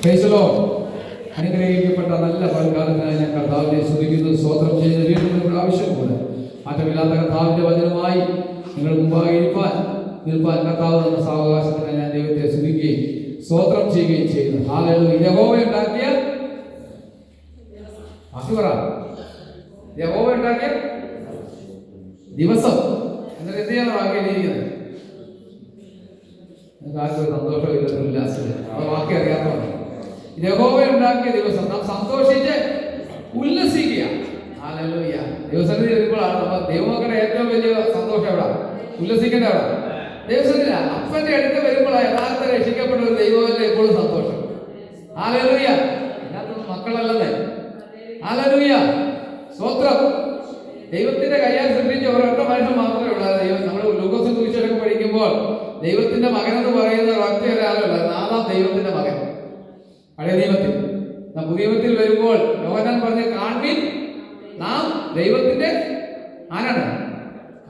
Praise the Lord. അനുഗ്രഹിക്കപ്പെട്ട നല്ല പൽക്കാലത്തിനായി ഞാൻ കർത്താവിനെ സ്തുതിക്കുന്നു, സ്തോത്രം ചെയ്യുന്ന വീണ്ടും ആവശ്യമുണ്ട്. മാറ്റമില്ലാത്ത കർത്താവിന്റെ വചനമായി നിങ്ങൾ മുമ്പാകെ നിൽപ്പാൻ കർത്താവ് എന്ന സാവകാശത്തിന് ഞാൻ ദൈവത്തെ സ്തുതിക്കുകയും സ്തോത്രം ചെയ്യുകയും ചെയ്യുന്നു. ഹല്ലേലൂയ. യഹോവ ഉണ്ടാക്കിയ യഹോവ ഉണ്ടാക്കിയ ദിവസം എന്നിട്ട് എന്ത് ചെയ്യണം? വാക്യത്തിരിക്കുന്നത് ആർക്കും സന്തോഷമില്ല, ഉല്ലാസമില്ല. ആ വാക്യം അറിയാത്തവരാണ്. യഹോവ ഉണ്ടാക്കിയ ദിവസം നാം സന്തോഷിച്ച് ഉല്ലസിക്കുക. ഹല്ലേലൂയ. ദിവസത്തിൽ വരുമ്പോഴാണ് നമ്മൾ ദൈവമക്കളുടെ ഏറ്റവും വലിയ സന്തോഷം എവിടെ? ഉല്ലസിക്കേണ്ട എവിടെ? ദിവസത്തില അപ്പന്റെ അടുത്ത് വരുമ്പോഴാണ് യഥാർത്ഥ രക്ഷിക്കപ്പെട്ട ഒരു ദൈവമല്ലേ എപ്പോഴും സന്തോഷം. ഹല്ലേലൂയ. അതിനകത്തൊന്നും മക്കളല്ലേ. ഹല്ലേലൂയ. സ്തോത്രം. ദൈവത്തിന്റെ കയ്യാൽ സൃഷ്ടിച്ച ഒരൊറ്റ മനുഷ്യൻ മാത്രമേ ഉള്ളൂ. ദൈവം നമ്മൾ ലൂക്കോസ് സുവിശേഷം പഠിക്കുമ്പോൾ ദൈവത്തിന്റെ മകൻ എന്ന് പറയുന്ന ഒറ്റ ഒരാളല്ല, നാലാം ദൈവത്തിന്റെ മകൻ. പഴയ നിയമത്തിൽ. പുതിയ നിയമത്തിൽ വരുമ്പോൾ യോഹന്നാൻ പറഞ്ഞ കാൺമീൻ നാം ദൈവത്തിന്റെ ആരാണ്?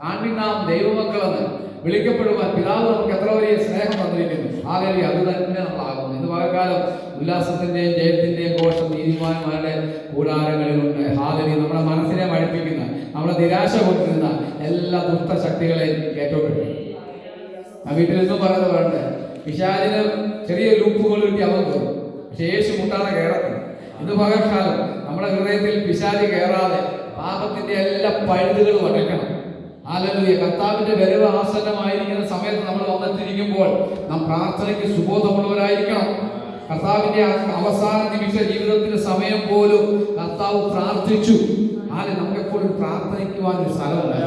കാൺമീൻ നാം ദൈവമക്കളെന്ന് വിളിക്കപ്പെടുവാൻ പിതാവ് നമുക്ക് എത്ര വലിയ സ്നേഹം തന്നിരിക്കുന്നു. ഹല്ലേലൂയ. അത് തന്നെ നമ്മളാകുന്നു. ഇന്ന് പകൽക്കാലം ഉല്ലാസത്തിന്റെയും ജയത്തിന്റെയും ഘോഷം നീതിമാന്മാരുടെ കൂടാരങ്ങളിലുണ്ട്. ഹല്ലേലൂയ. നമ്മുടെ മനസ്സിനെ മടുപ്പിക്കുന്ന, നമ്മളെ നിരാശ കൊടുക്കുന്ന എല്ലാ ദുഷ്ടശക്തികളെയും കേട്ടോട്ടെ. ആ വീട്ടിൽ നിന്നും പറയുന്നത് വേണ്ടേ, പിശാചിന് ചെറിയ ലൂപ്പുകൾ കിട്ടി അവൻ കയറും, പക്ഷെ യേശു മുട്ടാതെ കയറത്തില്ല. ഇന്ന് പകൽക്കാലം നമ്മുടെ ഹൃദയത്തിൽ പിശാചി കയറാതെ പാപത്തിന്റെ എല്ലാ പഴുതുകളും അടയ്ക്കണം. ഹല്ലേലൂയ. കർത്താവിന്റെ വരവ് ആസന്നമായിരിക്കുന്ന സമയത്ത് നമ്മൾ വന്നെത്തിരിക്കുമ്പോൾ നാം പ്രാർത്ഥനയ്ക്ക് സുബോധമുള്ളവരായിരിക്കണം. കർത്താവിന്റെ അവസാന നിമിഷ ജീവിതത്തിന്റെ സമയം പോലും കർത്താവ് പ്രാർത്ഥിച്ചു. നമുക്ക് എപ്പോഴും പ്രാർത്ഥിക്കുവാൻ ഒരു സ്ഥലമുണ്ട്.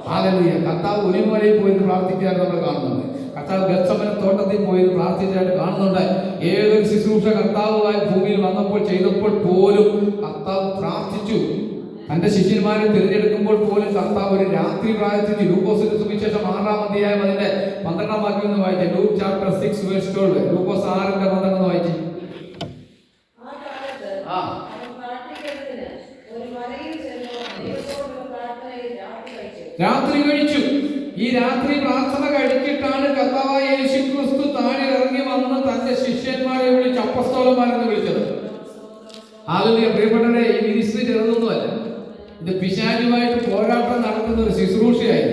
ഹല്ലേലൂയ. കർത്താവ് ഒലിമലയിൽ പോയി പ്രാർത്ഥിക്കാനായിട്ട് നമ്മൾ കാണുന്നുണ്ട്. കർത്താവ് ഗത്സമന തോട്ടത്തിൽ പോയി പ്രാർത്ഥിച്ചായിട്ട് കാണുന്നുണ്ട്. ഏതൊരു ശുശ്രൂഷ കർത്താവുമായി ഭൂമിയിൽ വന്നപ്പോൾ ചെയ്തപ്പോൾ പോലും കർത്താവ് പ്രാർത്ഥിച്ചു. തന്റെ ശിഷ്യന്മാരെ തിരഞ്ഞെടുക്കുമ്പോൾ പോലും കർത്താവ് ഒരു രാത്രി പ്രാർത്ഥിച്ചു. ലൂക്കോസിന്റെ സുവിശേഷം 6-ാം അധ്യായം അതിന്റെ 12-ാം വാക്യം ഒന്ന് വായിച്ചു. Luke chapter 6 verse 12. ലൂക്കോസ് 6:12 വായിച്ചു. രാത്രി കഴിച്ചു. ഈ രാത്രി പ്രാർത്ഥന കഴിച്ചിട്ടാണ് കർത്താവായ യേശു ക്രിസ്തു താഴെ ഇറങ്ങി വന്ന് തന്റെ ശിഷ്യന്മാരെ വിളിച്ച് അപ്പസ്തോലന്മാരെന്ന് വിളിച്ചത്. ഹല്ലേലൂയ. പ്രിയപ്പെട്ടവരെ, ഈ മിനിസ്ട്രി ചെറുതൊന്നുമല്ല. ഇത് പിശാചുമായിട്ട് പോരാട്ടം നടത്തുന്ന ഒരു ശുശ്രൂഷയായി.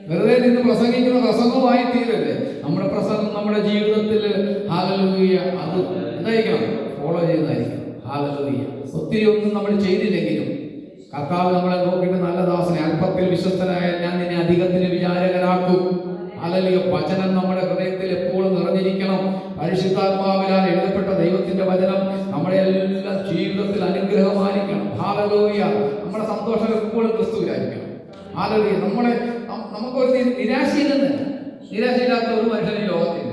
വെറുതെ നിന്ന് പ്രസംഗിക്കുന്ന പ്രസംഗമായി തീരല്ലേ നമ്മുടെ പ്രസംഗം. നമ്മുടെ ജീവിതത്തിൽ ഹല്ലേലൂയ അത് എന്തായിരിക്കണം? ഫോളോ ചെയ്യുന്നതായിരിക്കണം. ഹല്ലേലൂയ. ഒത്തിരി ഒന്നും നമ്മൾ ചെയ്തില്ലെങ്കിലും കർത്താവ് നമ്മളെ നോക്കിയിട്ട് നല്ല ദാസനെ, അല്പത്തിൽ വിശ്വസ്തനായ ഞാൻ നിന്നെ അധികത്തിന് വിചാരകനാക്കും. ഹല്ലേലൂയ. വചനം നമ്മുടെ ഹൃദയത്തിൽ എപ്പോഴും നിറഞ്ഞിരിക്കണം. പരിശുദ്ധാത്മാവിനാൽ എഴുതപ്പെട്ട ദൈവത്തിന്റെ വചനം നമ്മുടെ എല്ലാ ജീവിതത്തിൽ അനുഗ്രഹമായിരിക്കണം. ഹല്ലേലൂയ. നമ്മുടെ സന്തോഷം എപ്പോഴും ക്രിസ്തുവിലായിരിക്കണം. ഹല്ലേലൂയ. നമുക്കൊരു നിരാശയില്ലാത്ത ഒരു മനുഷ്യൻ ഈ ലോകത്തില്ല.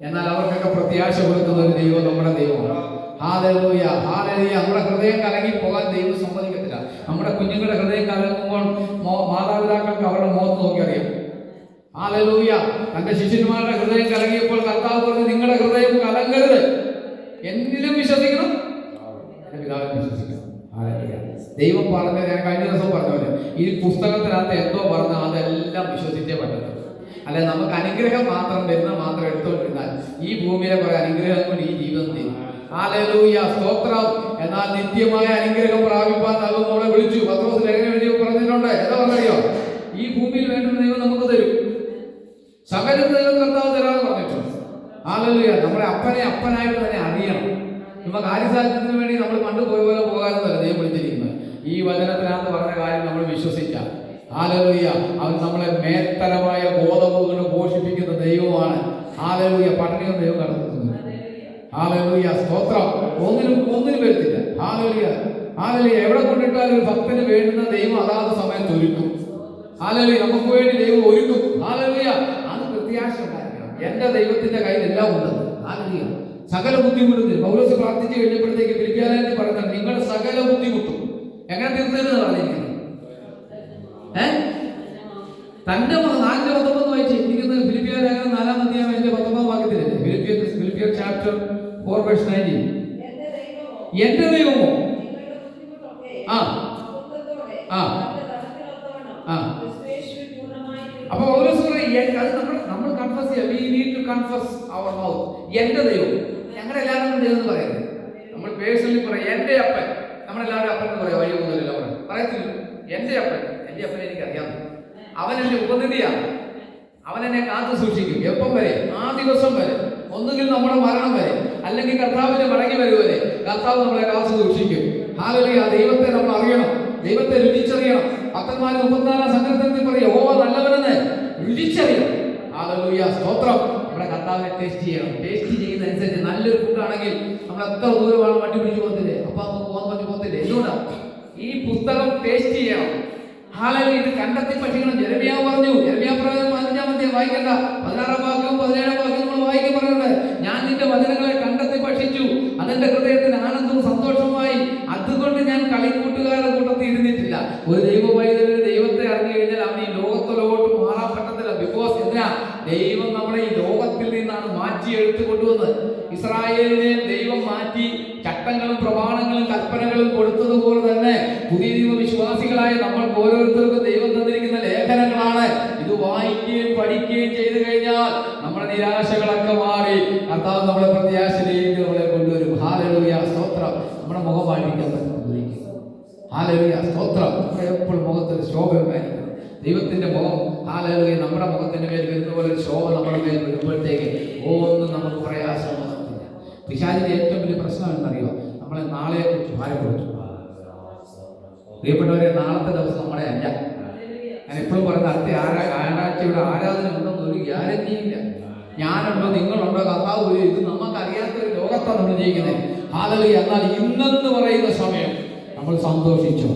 എന്നാൽ അവർക്കൊക്കെ പ്രത്യാശ കൊടുക്കുന്ന ഒരു ദൈവം നമ്മുടെ ദൈവമാണ്. ഹല്ലേലൂയ. ഹല്ലേലൂയ. നമ്മുടെ ഹൃദയം കലങ്ങി പോകാൻ ദൈവം സമ്മതിക്കത്തില്ല. നമ്മുടെ കുഞ്ഞുങ്ങളുടെ ഹൃദയം കലങ്ങുമ്പോൾ മാതാപിതാക്കൾക്ക് അവരുടെ മുഖത്ത് നോക്കി അറിയാം. ഹല്ലേലൂയ. തന്റെ ശിഷ്യന്മാരുടെ ഹൃദയം കലങ്ങിയപ്പോൾ കർത്താവ് പറഞ്ഞു, നിങ്ങളുടെ ഹൃദയം കലങ്ങരുത്, എന്നിലും വിശ്വസിക്കണം, എന്റെ പിതാവിനെ വിശ്വസിക്കണം. ഹല്ലേലൂയ. ദൈവം പറഞ്ഞ, ഞാൻ കഴിഞ്ഞ ദിവസം പറഞ്ഞ ഈ പുസ്തകത്തിനകത്ത് എന്തോ പറഞ്ഞ അതെല്ലാം വിശ്വസിച്ചേ പറ്റത്തുള്ളൂ. അല്ലെ നമുക്ക് അനുഗ്രഹം മാത്രം വരുന്ന മാത്രം എടുത്തോണ്ടിരുന്നാൽ ഈ ഭൂമിയിലെ കുറെ അനുഗ്രഹം കൊണ്ട് ഈ ജീവിതം ചെയ്യും. ഹല്ലേലൂയ. സ്തോത്രം. എന്നാൽ നിത്യമായ അനുഗ്രഹം പ്രാപിപ്പാൻ ദൈവം നമ്മളെ വിളിച്ചു. പത്രോസ് ലേഖനം എഴുതി പറഞ്ഞിട്ടുണ്ട്. എന്താ പറഞ്ഞറിയോ? ഈ ഭൂമിയിൽ വേണ്ടുന്ന ദൈവം നമുക്ക് തരും. സകലം ദൈവം കർത്താവ് തരാമെന്ന് പറഞ്ഞിട്ടുണ്ട്. ഹല്ലേലൂയ. നമ്മുടെ അപ്പനെ അപ്പനായിട്ട് തന്നെ അറിയണം. നമ്മ കാര്യസാധ്യത്തിന് വേണ്ടി നമ്മൾ പണ്ട് പോയ പോലെ പോകാനെന്നല്ല ദൈവം വിളിച്ചിരിക്കുന്നത്. ഈ വചനത്തിനകത്ത് പറഞ്ഞ കാര്യം നമ്മൾ വിശ്വസിക്കാം. ഹല്ലേലൂയ. അവൻ നമ്മളെ മേത്തരമായ ഗോതമ്പുകൾ പോഷിപ്പിക്കുന്ന ദൈവമാണ്. ഹല്ലേലൂയ. പട്ടിണിയും ദൈവം കടത്തുന്നു. ഹല്ലേലൂയ. സ്തോത്രം. ഒന്നിനും വരുത്തില്ല. ഹല്ലേലൂയ. ഹല്ലേലൂയ. എവിടെ കൊണ്ടിട്ടാലും ഒരു ഭക്തന് വേണ്ടുന്ന ദൈവം അതാത് സമയത്ത് ഒരുക്കും. ഹല്ലേലൂയ. നമുക്ക് വേണ്ടി ദൈവം ഒരുക്കും. ഹല്ലേലൂയ. അത് പ്രത്യാശ ഉണ്ടായിരിക്കണം. എന്റെ ദൈവത്തിന്റെ കയ്യിൽ എല്ലാം ഉള്ളത്. ഹല്ലേലൂയ. സകല ബുദ്ധിമുട്ടും പൗലോസ് പ്രാർത്ഥിച്ചു കഴിഞ്ഞപ്പോഴത്തേക്ക് ഫിലിപ്പിയാനായിട്ട് പറയുന്നത്, നിങ്ങൾ സകല ബുദ്ധിമുട്ടും എങ്ങനെ തീർത്തതെന്ന് പറഞ്ഞിരിക്കുന്നത്. തന്റെ 4:19 വായിച്ചിരിക്കുന്നത് ഫിലിപ്പിയ ലേഖനം 4-ാം അധ്യായം 19-ാം വാക്യത്തിലല്ലേ? ഫിലിപ്പിയർ ചാപ്റ്റർ 4:19. എന്റെ ദൈവമോ അപ്പൊ നമ്മൾ കൺഫസ് ചെയ്യാം. We need to confuse our mouth. എന്റെ ദൈവം. ഞങ്ങളെല്ലാവരും ദൈവം എന്ന് പറയാം. പ്രതിനിധിയാണ്. അവൻ എന്നെ കാത്തു സൂക്ഷിക്കും. എപ്പം വരെ? ആ ദിവസം വരെ. ഒന്നുകിൽ നമ്മുടെ മരണം വരെ, അല്ലെങ്കിൽ കർത്താവിന്റെ മടങ്ങി വരുവരെ കർത്താവ് നമ്മളെ കാത്തു സൂക്ഷിക്കും. ഹല്ലേലൂയ. ദൈവത്തെ നമ്മൾ അറിയണം, ദൈവത്തെ രുചിച്ചറിയണം. 34 സങ്കീർത്തനത്തിൽ പറയും, യഹോവ നല്ലവനെന്ന് രുചിച്ചറിയണം. ഹല്ലേലൂയ, സ്തോത്രം. നമ്മുടെ കർത്താവിനെ ടേസ്റ്റ് ചെയ്യണം. ടേസ്റ്റ് ചെയ്യുന്നതനുസരിച്ച് നല്ലൊരു ഫുഡാണെങ്കിൽ നമ്മൾ എത്ര ദൂരമാണ് വണ്ടി പിടിച്ചു പോകത്തില്ലേ? അപ്പൊ നമുക്ക് പോകാൻ പറ്റി പോകത്തില്ലേ? എന്തുകൊണ്ടാണ്? ഈ പുസ്തകം ടേസ്റ്റ് ചെയ്യണം. ഹല്ലേലൂയ. ഇത് കണ്ടെത്തി പഠിക്കണം. യെരമ്യാവ് പറഞ്ഞു, യെരമ്യാവ് പ്രവചനം 15-ാം അധ്യായം വായിക്കണ്ട, 16-ാം വാക്യവും 17-ാം വാക്യവും നമ്മൾ വായിക്കാൻ പറയുന്നത്, ഞാൻ നിന്റെ വചനങ്ങളെ കണ്ടെത്തി പഠിച്ചു, അതെന്റെ ഹൃദയത്തിന് ആനന്ദവും സന്തോഷവുമായി, അതുകൊണ്ട് ഞാൻ കളിക്കൂട്ടുകാരുടെ കൂട്ടത്തിൽ ഇരുന്നിട്ടില്ല. ഒരു ദൈവവൈദ്യന് ദൈവത്തെ അറിഞ്ഞു കഴിഞ്ഞാൽ അവൻ ഈ ലോകത്തിലോട്ട് മാറാൻ പറ്റത്തില്ല. ബിക്കോസ് എന്തിനാ? ദൈവം നമ്മളെ ഈ ലോകത്തിൽ നിന്നാണ് മാറ്റി എടുത്തു കൊണ്ടുവന്നത്. ഇസ്രായേലിനെ ദൈവം മാറ്റി ചട്ടങ്ങളും പ്രമാണങ്ങളും കൽപ്പനകളും കൊടുത്തതുപോലെ തന്നെ പുതിയ നിയമ വിശ്വാസികളായ നമ്മൾക്ക് ഓരോരുത്തർക്കും ദൈവം തന്നിരിക്കുന്ന ലേഖനങ്ങളാണ്. ഇത് വായിക്കുകയും പഠിക്കുകയും ചെയ്തു കഴിഞ്ഞാൽ നമ്മുടെ നിരാശകളൊക്കെ മാറി കർത്താവ് നമ്മളെ പ്രത്യാശയിലേക്ക് നമ്മളെ കൊണ്ടുവരും. ഹല്ലേലൂയ, സ്തോത്രം. നമ്മുടെ മുഖം വാഴിക്കാൻ പറ്റും. ഹല്ലേലൂയ, സ്തോത്രം. നമ്മുടെ എപ്പോഴും മുഖത്തൊരു ശോഭ ഉണ്ടായിരിക്കും. ദൈവത്തിന്റെ മുഖം, ഹല്ലേലൂയ, നമ്മുടെ മുഖത്തിന്റെ മേൽ വരുന്ന പോലെ ഒരു ശോഭ നമ്മുടെ മേൽ വരുമ്പോഴത്തേക്ക് ഒന്നും നമുക്ക് പ്രയാസം വന്നില്ല. പിശാചിന്റെ ഏറ്റവും വലിയ പ്രശ്നം എന്നറിയുമോ? നമ്മളെ നാളെ കുറിച്ച് ഭാരപ്പെടുത്തും. പ്രിയപ്പെട്ടവരെ, നാളത്തെ ദിവസം നമ്മളെ അല്ല. ഞാൻ എപ്പോഴും പറയുന്ന അടുത്ത ആഴ്ചയുടെ ആരാധന ഉണ്ടെന്ന് ഒരു ഗ്യാരണ്ടിയില്ല. ഞാനുണ്ടോ, നിങ്ങളുണ്ടോ, കർത്താവ് ഒരു ഇത് നമുക്കറിയാത്ത ഒരു ലോകത്താണ് നമ്മൾ ജീവിക്കുന്നത്. ഹല്ലേലൂയ. എന്നാൽ ഇന്നെന്ന് പറയുന്ന സമയം നമ്മൾ സന്തോഷിച്ചു.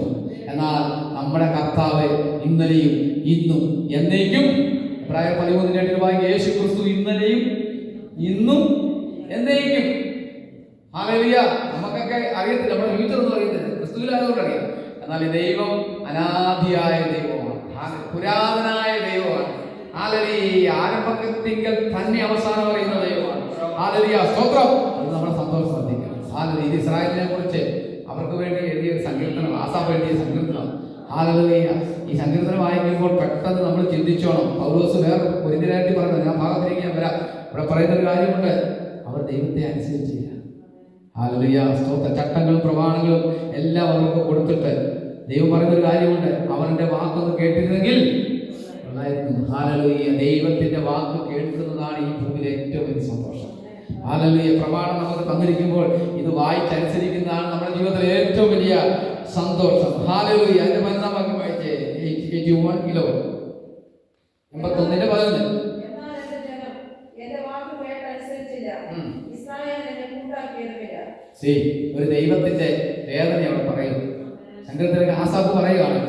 എന്നാൽ നമ്മുടെ കർത്താവ് ഇന്നലെയും ഇന്നും എന്നേക്കും. എബ്രായർ 13:8 വായിക്കുക, യേശു ക്രിസ്തു ഇന്നലെയും ഇന്നും എന്നേക്കും. ഹല്ലേലൂയ. നമുക്കൊക്കെ അറിയത്തില്ല, നമ്മുടെ ഫ്യൂച്ചർ ഒന്നും അറിയത്തില്ല, ക്രിസ്തുവിലായതുകൊണ്ട് അറിയാം. എന്നാൽ ഈ ദൈവം അനാദിയായ ദൈവമാണ്, പുരാതനായ ദൈവമാണ്. ഹല്ലേലൂയ. ആരംഭത്തിങ്കൽ തന്നെ അവസാനം അറിയുന്ന ദൈവമാണ്. ഹല്ലേലൂയ, സ്തോത്രം. അത് നമ്മുടെ സന്തോഷം ശ്രദ്ധിക്കണം. ഹല്ലേലൂയ. ഇത് ഇസ്രായേലിനെ കുറിച്ച് അവർക്ക് വേണ്ടി എഴുതിയ സങ്കീർത്തനം, ആസാഫ് എഴുതിയ സങ്കീർത്തനം. ഹല്ലേലൂയ. ഈ സങ്കീർത്തനം വായിക്കുമ്പോൾ പെട്ടെന്ന് നമ്മൾ ചിന്തിച്ചോണം. പൗലോസ് വേറെ കൊരിന്ത്യരായിട്ട് പറയുന്നത്, ഞാൻ ഭാഗത്തിലേക്ക് ഞാൻ വരാം. ഇവിടെ പറയുന്നൊരു കാര്യമുണ്ട്, അവർ ദൈവത്തെ അനുസരിച്ചില്ല. ഹല്ലേലൂയ, സ്തോത്രം. ചട്ടങ്ങളും പ്രമാണങ്ങളും എല്ലാം അവർക്ക് കൊടുത്തിട്ട് ദൈവം പറയുന്നൊരു കാര്യമുണ്ട്, അവന്റെ വാക്കൊന്ന് കേട്ടിരുന്നെങ്കിൽ. ഹല്ലേലൂയ. ദൈവത്തിന്റെ വാക്ക് കേൾക്കുന്നതാണ് ഈ ഭൂമിയിലെ ഏറ്റവും വലിയ സന്തോഷം. ഹല്ലേലൂയ. പ്രമാണം നമുക്ക് തന്നിരിക്കുമ്പോൾ ഇത് വായിച്ചനുസരിക്കുന്നതാണ് നമ്മുടെ ജീവിതത്തിലെ ഏറ്റവും വലിയ സന്തോഷം. ഹല്ലേലൂയ. അതിന്റെ 11-ാം വാക്യം വായിച്ചേ. 81:11. 81:11. ഒരു ദൈവത്തിന്റെ വേദന അവിടെ പറയുന്നു. സങ്കീർത്തനത്തിൽ ആസാഫ് പറയുകയാണ്,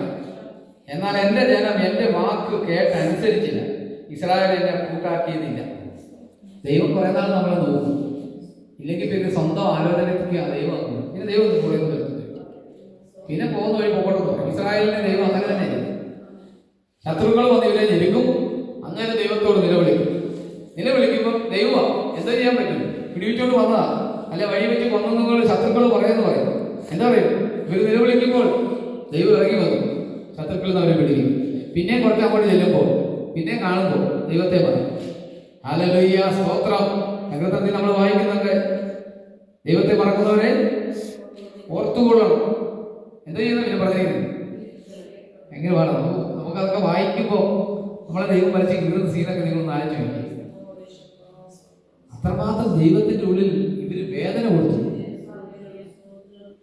എന്നാൽ എന്റെ ജനം എന്റെ വാക്ക് കേട്ടനുസരിച്ചില്ല, ഇസ്രായേൽ എന്നെ കൂട്ടാക്കിയതില്ല. ദൈവം കുറെ നാൾ നമ്മളെ നോക്കും. ഇല്ലെങ്കിൽ പിന്നെ സ്വന്തം ആലോചനയ്ക്ക് ദൈവം പിന്നെ ദൈവം പറയുന്നത് പിന്നെ പോകുന്ന വഴി പോകട്ടെ പറയും. ഇസ്രായേലിനെ ദൈവം അങ്ങനെ തന്നെ ചെയ്തു. ശത്രുക്കൾ വന്ന് ഇവരെ ഞെരുക്കും, അങ്ങനെ ദൈവത്തോട് നിലവിളിക്കുമ്പോൾ ദൈവം എന്താ ചെയ്യാൻ പറ്റും? പിടിവിച്ചോണ്ട് വന്നതാ, അല്ലെ വഴി വെച്ച് കൊന്നു ശത്രുക്കൾ പറയുന്നു പറയും. എന്താ പറയും? ഇവർ നിലവിളിക്കുമ്പോൾ ദൈവം ഇറങ്ങി വന്നു, ശത്രുക്കളിൽ നിന്ന് അവരെ പിടിക്കും. പിന്നെ കുറച്ച് അങ്ങോട്ട് ചെല്ലുമ്പോൾ പിന്നെ കാണുമ്പോൾ ദൈവത്തെ പറയും. ഹല്ലേലൂയ, സ്തോത്രം. സങ്കീർത്തനത്തിൽ നമ്മൾ വായിക്കുന്നുണ്ട്, ദൈവത്തെ മറക്കുന്നവരെ ഓർത്തുകൊള്ളണം. എന്താ ചെയ്യുന്നത്? പിന്നെ പറഞ്ഞിരിക്കുന്നത് എങ്ങനെ വേണം? നമുക്കതൊക്കെ വായിക്കുമ്പോൾ നമ്മളെ ദൈവം വരച്ച് കീറുന്ന സീനൊക്കെ നിങ്ങളൊന്ന് ആലോചിച്ച് നോക്കി. അത്രമാത്രം ദൈവത്തിന്റെ ഉള്ളിൽ ഇവര് വേദന കൊടുത്തു.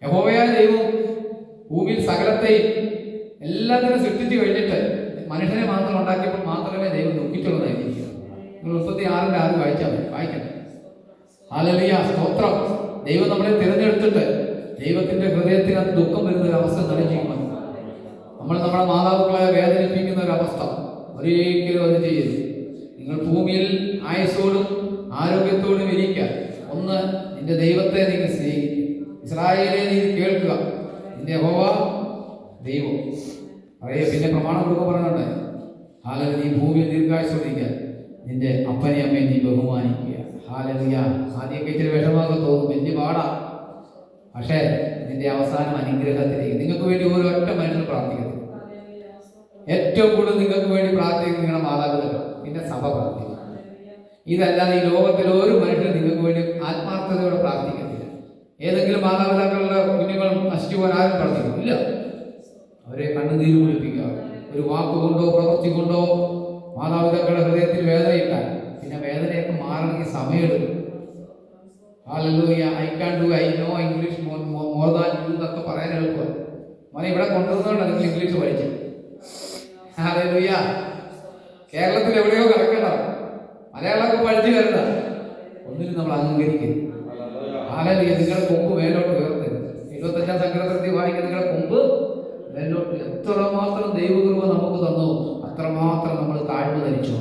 യഹോവയായ ദൈവം ഭൂമിയിൽ സകലത്തെയും എല്ലാത്തിനും സൃഷ്ടിച്ചു കഴിഞ്ഞിട്ട് മനുഷ്യനെ മാത്രം ഉണ്ടാക്കിയപ്പോൾ മാത്രമേ ദൈവം ദുഃഖിച്ചുള്ളതായിരിക്കും. നിങ്ങൾ 36:6 വായിക്കട്ടെ. ഹല്ലേലൂയ, സ്തോത്രം. ദൈവം നമ്മളെ തിരഞ്ഞെടുത്തിട്ട് ദൈവത്തിന്റെ ഹൃദയത്തിന് അത് ദുഃഖം വരുന്ന ഒരു അവസ്ഥ നിലനിൽക്കുമ്പോൾ നമ്മൾ നമ്മുടെ മാതാപിതാക്കളെ വേദനിപ്പിക്കുന്ന ഒരു അവസ്ഥ ഒരിക്കലും അത് ചെയ്യരുത്. നിങ്ങൾ ഭൂമിയിൽ ആയുസ്സോടും ആരോഗ്യത്തോടും ഇരിക്കാൻ ഒന്ന് നിന്റെ ദൈവത്തെ നിങ്ങൾ സ്നേഹിക്കുക. ഇസ്രായേലിനെ നീ കേൾക്കുക, നിന്റെ യഹോവ ദൈവം അറിയ. പിന്നെ പ്രമാണം കൊടുക്കുക പറയുന്നുണ്ട്, ഹല്ലേലൂയ, നീ ഭൂമിയിൽ ദീർഘായുസ്സോടിരിക്കാൻ നിന്റെ അപ്പനെ അമ്മയെ നീ ബഹുമാനിക്കുക. ഹല്ലേലൂയ. ആദ്യമൊക്കെ ഇച്ചിരി വിഷമമൊക്കെ തോന്നും, വലിയ പാടാ. പക്ഷേ നിന്റെ അവസാനം അനുഗ്രഹത്തിലേക്ക്. നിങ്ങൾക്ക് വേണ്ടി ഓരോറ്റ മനുഷ്യൻ പ്രാർത്ഥിക്കുന്നത്, ഏറ്റവും കൂടുതൽ നിങ്ങൾക്ക് വേണ്ടി പ്രാർത്ഥിക്കുന്നത് നിങ്ങളുടെ മാതാപിതാക്കൾ, പിന്നെ സഭ പ്രാർത്ഥിക്കും. ഇതല്ലാതെ ഈ ലോകത്തിൽ ഒരു മനുഷ്യൻ നിങ്ങൾക്ക് വേണ്ടി ആത്മാർത്ഥതയോടെ പ്രാർത്ഥിക്കത്തില്ല. ഏതെങ്കിലും മാതാപിതാക്കളുടെ കുഞ്ഞുങ്ങൾ നശിച്ചു പോകാൻ ആരും പ്രാർത്ഥിക്കും? ഇല്ല. അവരെ കണ്ണുനീര് കുളിപ്പിക്കുക, ഒരു വാക്കുകൊണ്ടോ പ്രവൃത്തി കൊണ്ടോ മാതാപിതാക്കളുടെ ഹൃദയത്തിൽ വേദനയിട്ടാൽ പിന്നെ വേദനയൊക്കെ മാറണമെങ്കിൽ സമയമെടുക്കും. Hallelujah. I can do, I know English more than you എന്നൊക്കെ പറയാൻ എളുപ്പം. മോനെ ഇവിടെ കൊണ്ടുവന്നുകൊണ്ടാണ് നിങ്ങൾ ഇംഗ്ലീഷ് പഠിച്ചത്. ഹല്ലേലൂയ. കേരളത്തിൽ എവിടെയോ കിടക്കണ്ട, മലയാളമൊക്കെ പഠിച്ചു വരണ്ട. ഒന്നിനും നമ്മൾ അംഗീകരിക്കരുത്. ഹല്ലേലൂയ. നിങ്ങളുടെ കൊമ്പ് മേലോട്ട് ഉയർത്തരുത്. 25-ാം സങ്കീർത്തനത്തിൽ വായിക്കുന്ന നിങ്ങളുടെ കൊമ്പ് മേലോട്ട്. എത്രമാത്രം ദൈവകൃപ നമുക്ക് തന്നു അത്രമാത്രം നമ്മൾ താഴ്മ ധരിച്ചു.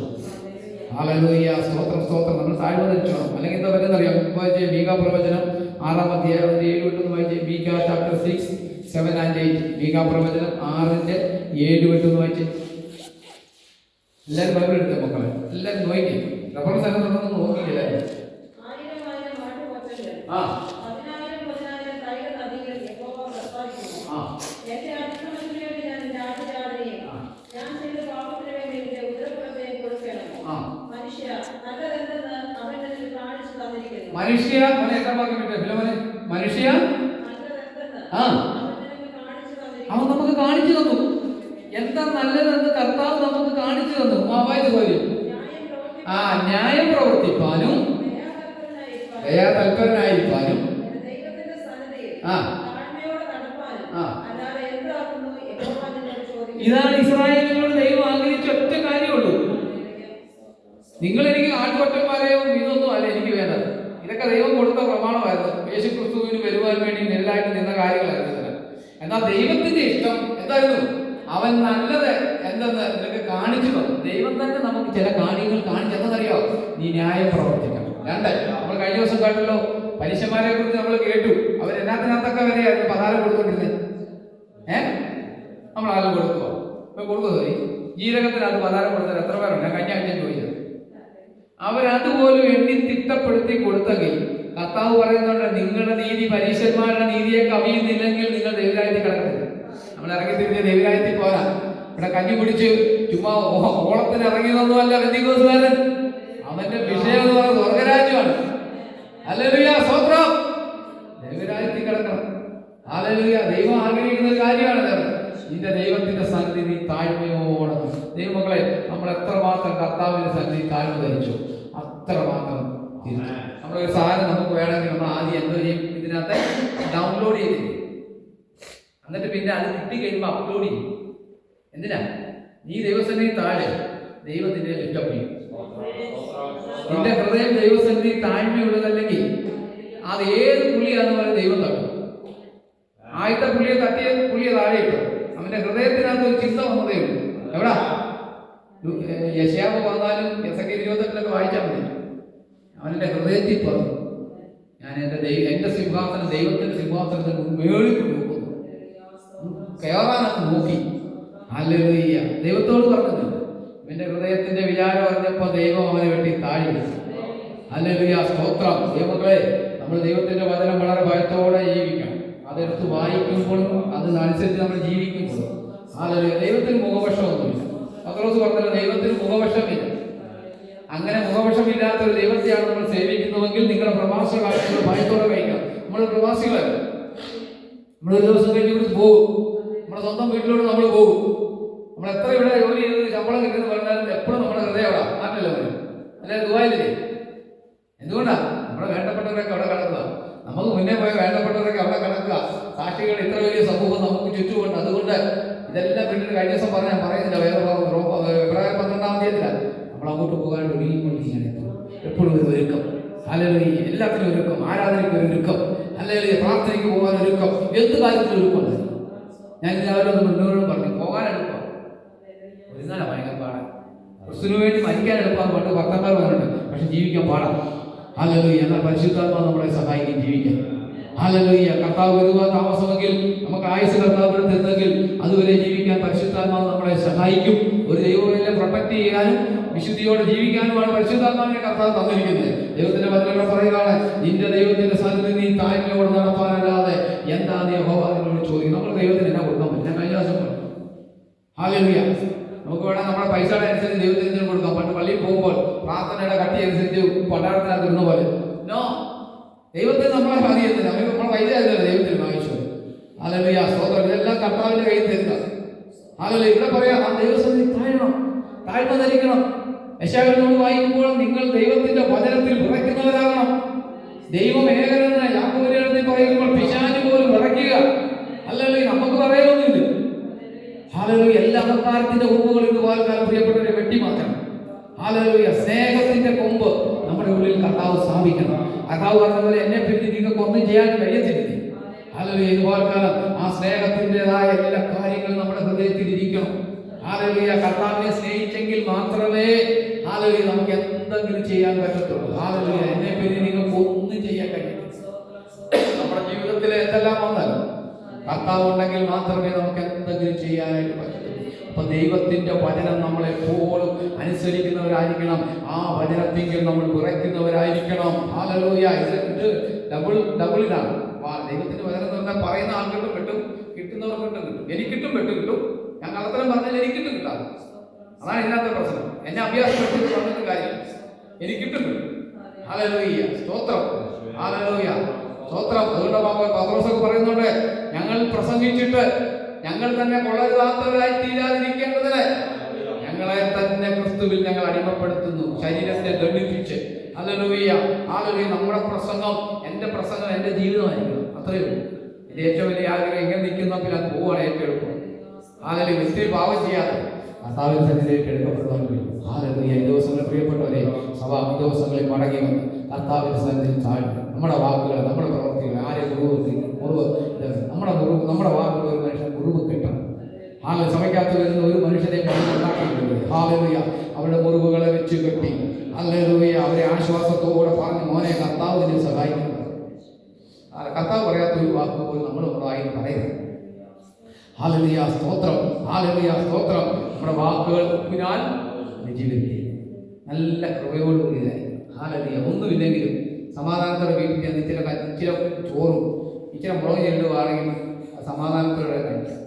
ഹല്ലേലൂയ. സ്തോത്രം സ്തോത്രം. നമ്മൾ താഴ്മ ധരിച്ചോ. അല്ലെങ്കിൽ എന്താ പറ്റുന്നറിയാം? വായിച്ചേ മീകാ പ്രവചനം 6-ാം അധ്യായം 7-8 വായിച്ചേ. മീകാ ചാപ്റ്റർ 6, 7 and 8. മീകാ പ്രവചനം 6-7 വായിച്ചേ. എല്ലാവരും ബൈബിൾ എടുത്ത മക്കളെ, എല്ലാവരും നോക്കി. റഫറൻസ് ആണെന്നൊന്നും നോക്കിയില്ല. ആ മനുഷ്യ മനുഷ്യ അവൻ നമുക്ക് കാണിച്ചു തന്നു. എന്താ നല്ലതെന്ന് കർത്താവ് നമുക്ക് കാണിച്ചു തന്നു. വായിച്ചു പോയി. ന്യായം പ്രവർത്തിപ്പാനും ദയാതൽപരനായിരിക്കാനും ഇതാണ് ഇസ്രായേലിനോട് ദൈവം ആഗ്രഹിച്ച ഒറ്റ കാര്യമുള്ളൂ. നിങ്ങൾ എനിക്ക് ആട്ടുകൊറ്റന്മാരെയോ ഇതൊന്നും അല്ല എനിക്ക് വേണ്ടത്. ഇതൊക്കെ ദൈവം കൊടുത്ത പ്രമാണമായിരുന്നു. യേശുക്രിസ്തുവിന് വരുവാൻ വേണ്ടി നെല്ലായിട്ട് നിന്ന കാര്യങ്ങളായിരുന്നു. എന്നാൽ ദൈവത്തിന്റെ ഇഷ്ടം എന്തായിരുന്നു? അവൻ നല്ലത് എന്തെന്ന് നിനക്ക് കാണിച്ചു തന്നു. ദൈവം തന്നെ നമുക്ക് ചില കാര്യങ്ങൾ കാണിച്ചെന്നറിയോ? നീ ന്യായം പ്രവർത്തിക്കണം. 2, നമ്മൾ കഴിഞ്ഞ ദിവസം കേട്ടല്ലോ, പലിശമാരെ കുറിച്ച് നമ്മൾ കേട്ടു. അവരെന്നാത്തിനകത്തൊക്കെ വരെയായിരുന്നു പതാരം കൊടുത്തോണ്ടിരുന്നത്. നമ്മൾ ആരും കൊടുക്കുമോ? കൊടുക്കുന്നത് ജീരകത്തിനകത്ത് പതാരം കൊടുത്താൽ എത്ര പേരുണ്ട്? ഞാൻ കഴിഞ്ഞ ആഴ്ച ചോദിച്ചത്. അവരതുപോലും എണ്ണി തിട്ടപ്പെടുത്തി കൊടുത്തെങ്കിൽ കർത്താവ് പറയുന്നുണ്ട്, നിങ്ങളുടെ നീതി പരീശന്മാരുടെ നീതിയെ കവിയുന്നില്ലെങ്കിൽ നിങ്ങൾ ദൈവരാജ്യത്തിൽ കിടക്കത്തില്ല. നമ്മൾ ഇറങ്ങി തിരിഞ്ഞ് ദൈവരാജ്യത്തിൽ പോരാ. ഇവിടെ കഞ്ഞി കുടിച്ച് ചുമ്മാ ഓളത്തിന് ഇറങ്ങിയതൊന്നുമല്ല പെന്തിക്കോസ്തുകാരൻ. അവന്റെ വിഷയം എന്ന് പറയുന്നത് സ്വർഗരാജ്യമാണ്. ഹല്ലേലൂയ. സ്തോത്രം. ദൈവരാജ്യത്തിൽ കിടക്കണം. ഹല്ലേലൂയ. ദൈവം ആഗ്രഹിക്കുന്ന ഒരു കാര്യമാണ്. നിന്റെ ദൈവത്തിന്റെ സന്നിധി നീ താഴ്മയോടെ. ദൈവമക്കളെ, നമ്മൾ എത്രമാത്രം കർത്താവിന്റെ സന്നിധി താഴ്മ ധരിച്ചു അത്രമാത്രം തിരിച്ചു. നമ്മളൊരു സാധനം നമുക്ക് വേണമെങ്കിൽ നമ്മൾ ആദ്യം എന്തോ ചെയ്യും? ഇതിനകത്ത് ഡൗൺലോഡ് ചെയ്തിരിക്കും. എന്നിട്ട് പിന്നെ അത് കിട്ടി കഴിയുമ്പോൾ അപ്ലോഡ് ചെയ്യും. എന്തിനാ? നീ ദൈവസന്നിധി താഴെ, ദൈവം നിന്നെ ലിഫ്റ്റപ്പ് ചെയ്യും. നിന്റെ ഹൃദയം ദൈവസന്നിധി താഴ്മയുള്ളതല്ലെങ്കിൽ അത് ഏത് പുള്ളിയാന്ന് പറഞ്ഞ ദൈവം തട്ടും. ആദ്യത്തെ പുള്ളിയെ തട്ടിയ പുള്ളിയെ താഴെ ഇട്ടു. അവന്റെ ഹൃദയത്തിനകത്ത് ഒരു ചിന്ത വന്നതേ ഉള്ളൂ. എവിടാ? യെശയ്യാവ് 14, എസെക്കിയേൽ 28 വായിച്ചാൽ മതി. അവന്റെ ഹൃദയത്തിൽ പറഞ്ഞു, ഞാൻ എന്റെ സിംഹാസനം ദൈവത്തിന്റെ സിംഹാസനത്തിന് മേളിൽ കൊണ്ടുപോകുന്നു. കയറാനൊക്കെ നോക്കി. ഹല്ലേലൂയ. ദൈവത്തോട് പറഞ്ഞത് ഇവന്റെ ഹൃദയത്തിന്റെ വിചാരം അറിഞ്ഞപ്പോ ദൈവം അവനെ വെട്ടി താഴെ. ഹല്ലേലൂയ. സ്തോത്രം. ദൈവമക്കളെ, നമ്മൾ ദൈവത്തിന്റെ വചനം വളരെ ഭയത്തോടെ ജീവിക്കണം. അതെടുത്ത് വായിക്കുമ്പോഴും അതിനനുസരിച്ച് നമ്മൾ ജീവിക്കുമ്പോഴും. ഹല്ലേലൂയ. ദൈവത്തിന് മുഖപക്ഷമൊന്നുമില്ല. പത്രോസ് പറഞ്ഞല്ലോ, ദൈവത്തിന് മുഖപക്ഷമില്ല. അങ്ങനെ മുഖപക്ഷമില്ലാത്ത ഒരു ദൈവത്തെയാണ് നമ്മൾ സേവിക്കുന്നുവെങ്കിൽ നിങ്ങളുടെ പ്രവാസ കാലങ്ങൾ ഭയത്തോടെ കഴിക്കാം. നമ്മൾ പ്രവാസികളല്ല. നമ്മളൊരു ദിവസം കഴിഞ്ഞ് ഇവിടെ പോകും. നമ്മുടെ സ്വന്തം വീട്ടിലോട്ട് നമ്മൾ പോകും. നമ്മൾ എത്ര ഇവിടെ ജോലി ചെയ്ത് ശമ്പളം കിട്ടുന്ന പറഞ്ഞാലും എപ്പോഴും നമ്മുടെ ഹൃദയം അവിടെ നാട്ടിലല്ല പറയും. അല്ലെ ദുബായിലേ? എന്തുകൊണ്ടാ? നമ്മുടെ വേണ്ടപ്പെട്ടവരൊക്കെ അവിടെ കിടക്കുക. നമുക്ക് മുന്നേ പോയ വേണ്ടപ്പെട്ടവരൊക്കെ അവിടെ കിടക്കുക. സാക്ഷികൾ ഇത്ര വലിയ സമൂഹം നമുക്ക് ചുറ്റുമുണ്ട്. അതുകൊണ്ട് ഇതെല്ലാം വീട്ടിൽ കഴിഞ്ഞ ദിവസം ഞാൻ പറയുന്നില്ല. ഫെബ്രുവരി 12-ാം തീയതിയിലാണ് നമ്മൾ അങ്ങോട്ട് പോകാൻ ഒരുങ്ങിക്കൊണ്ടിരിക്കുകയാണ്. എപ്പോഴും ഒരു ഒരുക്കം. ഹല്ലേലൂയ. എല്ലാത്തിനും ഒരുക്കം. ആരാധനയ്ക്ക് ഒരു ഒരുക്കം. ഹല്ലേലൂയ. പ്രാർത്ഥനയ്ക്ക് പോകാൻ ഒരുക്കം. എന്ത് കാര്യത്തിലും ഒരുക്കമുണ്ട്. ഞാൻ രാവിലെ ഒന്ന് മുന്നോട്ടും പറഞ്ഞു, പോകാൻ എളുപ്പം, ഒരുങ്ങാനാ ഭയങ്കര പാടാണ്. ക്രിസ്തുവിന് വേണ്ടി മരിക്കാൻ എളുപ്പമാണ് പണ്ട് ഭക്തന്മാർ പറഞ്ഞിട്ടുണ്ട്. പക്ഷെ ജീവിക്കാൻ പാടാണ്. ഹല്ലേലൂയ. എന്നാൽ പരിശുദ്ധാത്മാവ് നമ്മളെ സഹായിക്കും ജീവിക്കാൻ. ഹല്ലേലൂയ. കർത്താവ് വരുവാൻ താമസമെങ്കിൽ, നമുക്ക് ആയുസ് കർത്താവ് തരുന്നെങ്കിൽ അതുവരെ ജീവിക്കാൻ പരിശുദ്ധാത്മാവ് നമ്മളെ സഹായിക്കും. ഒരു ദൈവത്തെ പ്രൊട്ടക്ട് ചെയ്യാനും വിശുദ്ധിയോടെ ജീവിക്കാനുമാണ് പരിശുദ്ധാത്മാവിനെ കർത്താവ് തന്നിരിക്കുന്നത്. ദൈവത്തിന്റെ വചനം പറയുകയാണ്, നിന്റെ ദൈവത്തിന്റെ സന്നിധി നീ താഴ്മയോടെ നടപ്പാനല്ലാതെ എന്താ നീ യഹോവ നിന്നോട് ചോദിക്കും. നമ്മൾ ദൈവത്തിന് എന്നാ കൊടുക്കാൻ പറ്റും? ഞാൻ കഴിഞ്ഞ ദിവസം പറഞ്ഞു. ഹല്ലേലൂയ. നമുക്ക് വേണം നമ്മുടെ പൈസയുടെ അനുസരിച്ച് ദൈവത്തിന് കൊടുക്കാം. പണ്ട് പള്ളിയിൽ പോകുമ്പോൾ പ്രാർത്ഥനയുടെ കട്ടി അനുസരിച്ച് പണ്ടാരത്തിനകത്ത് ഇരുന്ന പോലെ നോ, ദൈവത്തിന് നമ്മളെ ബാധിക്കുന്നില്ല. നമ്മളെ പൈസ ആയിരുന്നില്ല ദൈവത്തിന് വാങ്ങിച്ചു. ഹല്ലേലൂയ. സ്തോത്രം. ഇതെല്ലാം കർത്താവിന്റെ കയ്യിൽ തരുക. അതല്ലേ ഇവിടെ പറയാം, നാം ദൈവസന്നിധി താഴ്മ ധരിക്കണം. യെശയ്യാവിനോട് വായിക്കുമ്പോൾ നിങ്ങൾ ദൈവത്തിന്റെ വചനത്തിൽ വിറയ്ക്കുന്നവരാകണം. ദൈവം ഏകനെന്ന് യാക്കോബിന്റെ അടുത്ത് പറയുമ്പോൾ പിശാച് പോലും വിറയ്ക്കുക. അല്ലല്ലോ നമുക്ക് പറയാനൊന്നുമില്ല. ഹല്ലേലൂയ. എല്ലാ അഹങ്കാരത്തിന്റെ കൊമ്പുകൾ ഇന്ന് പാൽക്കാലം പ്രിയപ്പെട്ടവരെ വെട്ടിമാറ്റണം. ഹല്ലേലൂയ. സ്നേഹത്തിന്റെ കൊമ്പ് നമ്മുടെ ഉള്ളിൽ കർത്താവ് സ്ഥാപിക്കണം. കർത്താവ് പറഞ്ഞ പോലെ എന്നെ പറ്റി നിങ്ങൾക്ക് ഒന്നും ചെയ്യാൻ കഴിയത്തില്ല. ഹല്ലേലൂയ. ഇന്ന് പാൽക്കാലം ആ സ്നേഹത്തിൻ്റെതായ എല്ലാ കാര്യങ്ങളും നമ്മുടെ ഹൃദയത്തിൽ ഇരിക്കണം. ഹല്ലേലൂയ. കർത്താവിനെ സ്നേഹിച്ചെങ്കിൽ മാത്രമേ ഹല്ലേലൂയ നമുക്ക് എന്തെങ്കിലും ചെയ്യാൻ പറ്റത്തുള്ളൂ. ഹല്ലേലൂയ. എന്നെ പറ്റി നിങ്ങൾക്ക് ഒന്നും ചെയ്യാൻ കഴിയില്ല. നമ്മുടെ ജീവിതത്തിൽ എന്തെല്ലാം വന്നാലും കർത്താവ് ഉണ്ടെങ്കിൽ മാത്രമേ നമുക്ക് എന്തെങ്കിലും ചെയ്യാനായിട്ട് പറ്റത്തുള്ളൂ. അപ്പൊ ദൈവത്തിന്റെ വചനം നമ്മളെപ്പോഴും അനുസരിക്കുന്നവരായിരിക്കണം. ആ വചനത്തെങ്കിൽ നമ്മൾ വിറയ്ക്കുന്നവരായിരിക്കണം. ഹല്ലേലൂയ. ഇത് ഡബിൾ ഇതാണ്. ദൈവത്തിന്റെ വചനം എന്ന് പറഞ്ഞാൽ പറയുന്ന ആൾക്കിട്ടും കിട്ടും, കിട്ടുന്നവർക്കിട്ടും കിട്ടും. എനിക്കിട്ടും കിട്ടും. ഞാൻ കള്ളത്തരം പറഞ്ഞാൽ എനിക്കിട്ടും കിട്ടാം. അതാണ് ഇതിനകത്തെ പ്രശ്നം. എന്നെ അഭ്യാസപ്പെടുത്തി പറഞ്ഞിട്ട് കാര്യം എനിക്കിട്ടും കിട്ടും. ഹല്ലേലൂയ. സ്തോത്രം. ഹല്ലേലൂയ. സ്തോത്രം. അതുകൊണ്ട് പത്രോസൊക്കെ പറയുന്നുണ്ട്, ഞങ്ങൾ പ്രസംഗിച്ചിട്ട് ഞങ്ങൾ തന്നെ കൊള്ളരുതാത്തവരായി തീരാതിരിക്കേണ്ടതിന് ഞങ്ങളെ തന്നെ ക്രിസ്തുവിൽ ഞങ്ങൾ അടിമപ്പെടുത്തുന്നു, ശരീരത്തെ ദണ്ഡിപ്പിച്ച്. ഹല്ലേലൂയ. ഹല്ലേലൂയ. നമ്മുടെ പ്രസംഗം, എൻ്റെ പ്രസംഗം എൻ്റെ ജീവിതമായിരിക്കണം. അത്രയേ ഉള്ളൂ. എൻ്റെ ഏറ്റവും വലിയ ആഗ്രഹം എങ്ങനെ നിൽക്കുന്നപ്പോൾ അത് പോവാണ് ഏറ്റവും എളുപ്പം. ഹല്ലേലൂയ. ഒത്തിരി പാവം ചെയ്യാതെ കർത്താവിന്റെ സന്നിധിയിലേക്ക് എടുക്കപ്പെടുവാൻ കഴിയും. ഹല്ലേലൂയ. ഈ ദിവസങ്ങളിൽ പ്രിയപ്പെട്ടവരെ, സഭാ ഈ ദിവസങ്ങളിൽ മടങ്ങി വന്ന് കർത്താവിന്റെ സന്നിധിയിൽ താഴ്ന്നു നമ്മുടെ വാക്കുകൾ, നമ്മുടെ പ്രവർത്തികൾ ആരെ നമ്മുടെ വാക്കുകൾ ഒരു മനുഷ്യൻ മുറിവ് കെട്ടണം. ഹാലൂയ. സഭയ്ക്കകത്ത് വരുന്ന ഒരു മനുഷ്യനെ ഉണ്ടാക്കിയിട്ടുണ്ട്. ഹാലൂയ. അവരുടെ മുറിവുകളെ വെച്ച് കെട്ടി ഹല്ലേലൂയ അവരെ ആശ്വാസത്തോടെ പറഞ്ഞ്, മോനെ കർത്താവ് നിന്നെ സഹായിക്കുന്നു. കർത്താവ് പറയാത്ത ഒരു വാക്ക് പോലും നമ്മൾ വായി പറയരുത്. ഹല്ലേലൂയ. സ്തോത്രം. ഹല്ലേലൂയ. സ്തോത്രം. നമ്മുടെ വാക്കുകൾ ഉപ്പിനാൽ ജീവിതത്തിൽ നല്ല കൃപയോടുകൂടി ഹല്ലേലൂയ. ഒന്നുമില്ലെങ്കിലും സമാധാനത്തോടെ വീട്ടിൽ ചെന്ന് ഇച്ചിരി ചോറും ഇച്ചിരി മുളക് ചെല്ലുവാണെങ്കിൽ സമാധാനത്തോടെ കഴിക്കാം.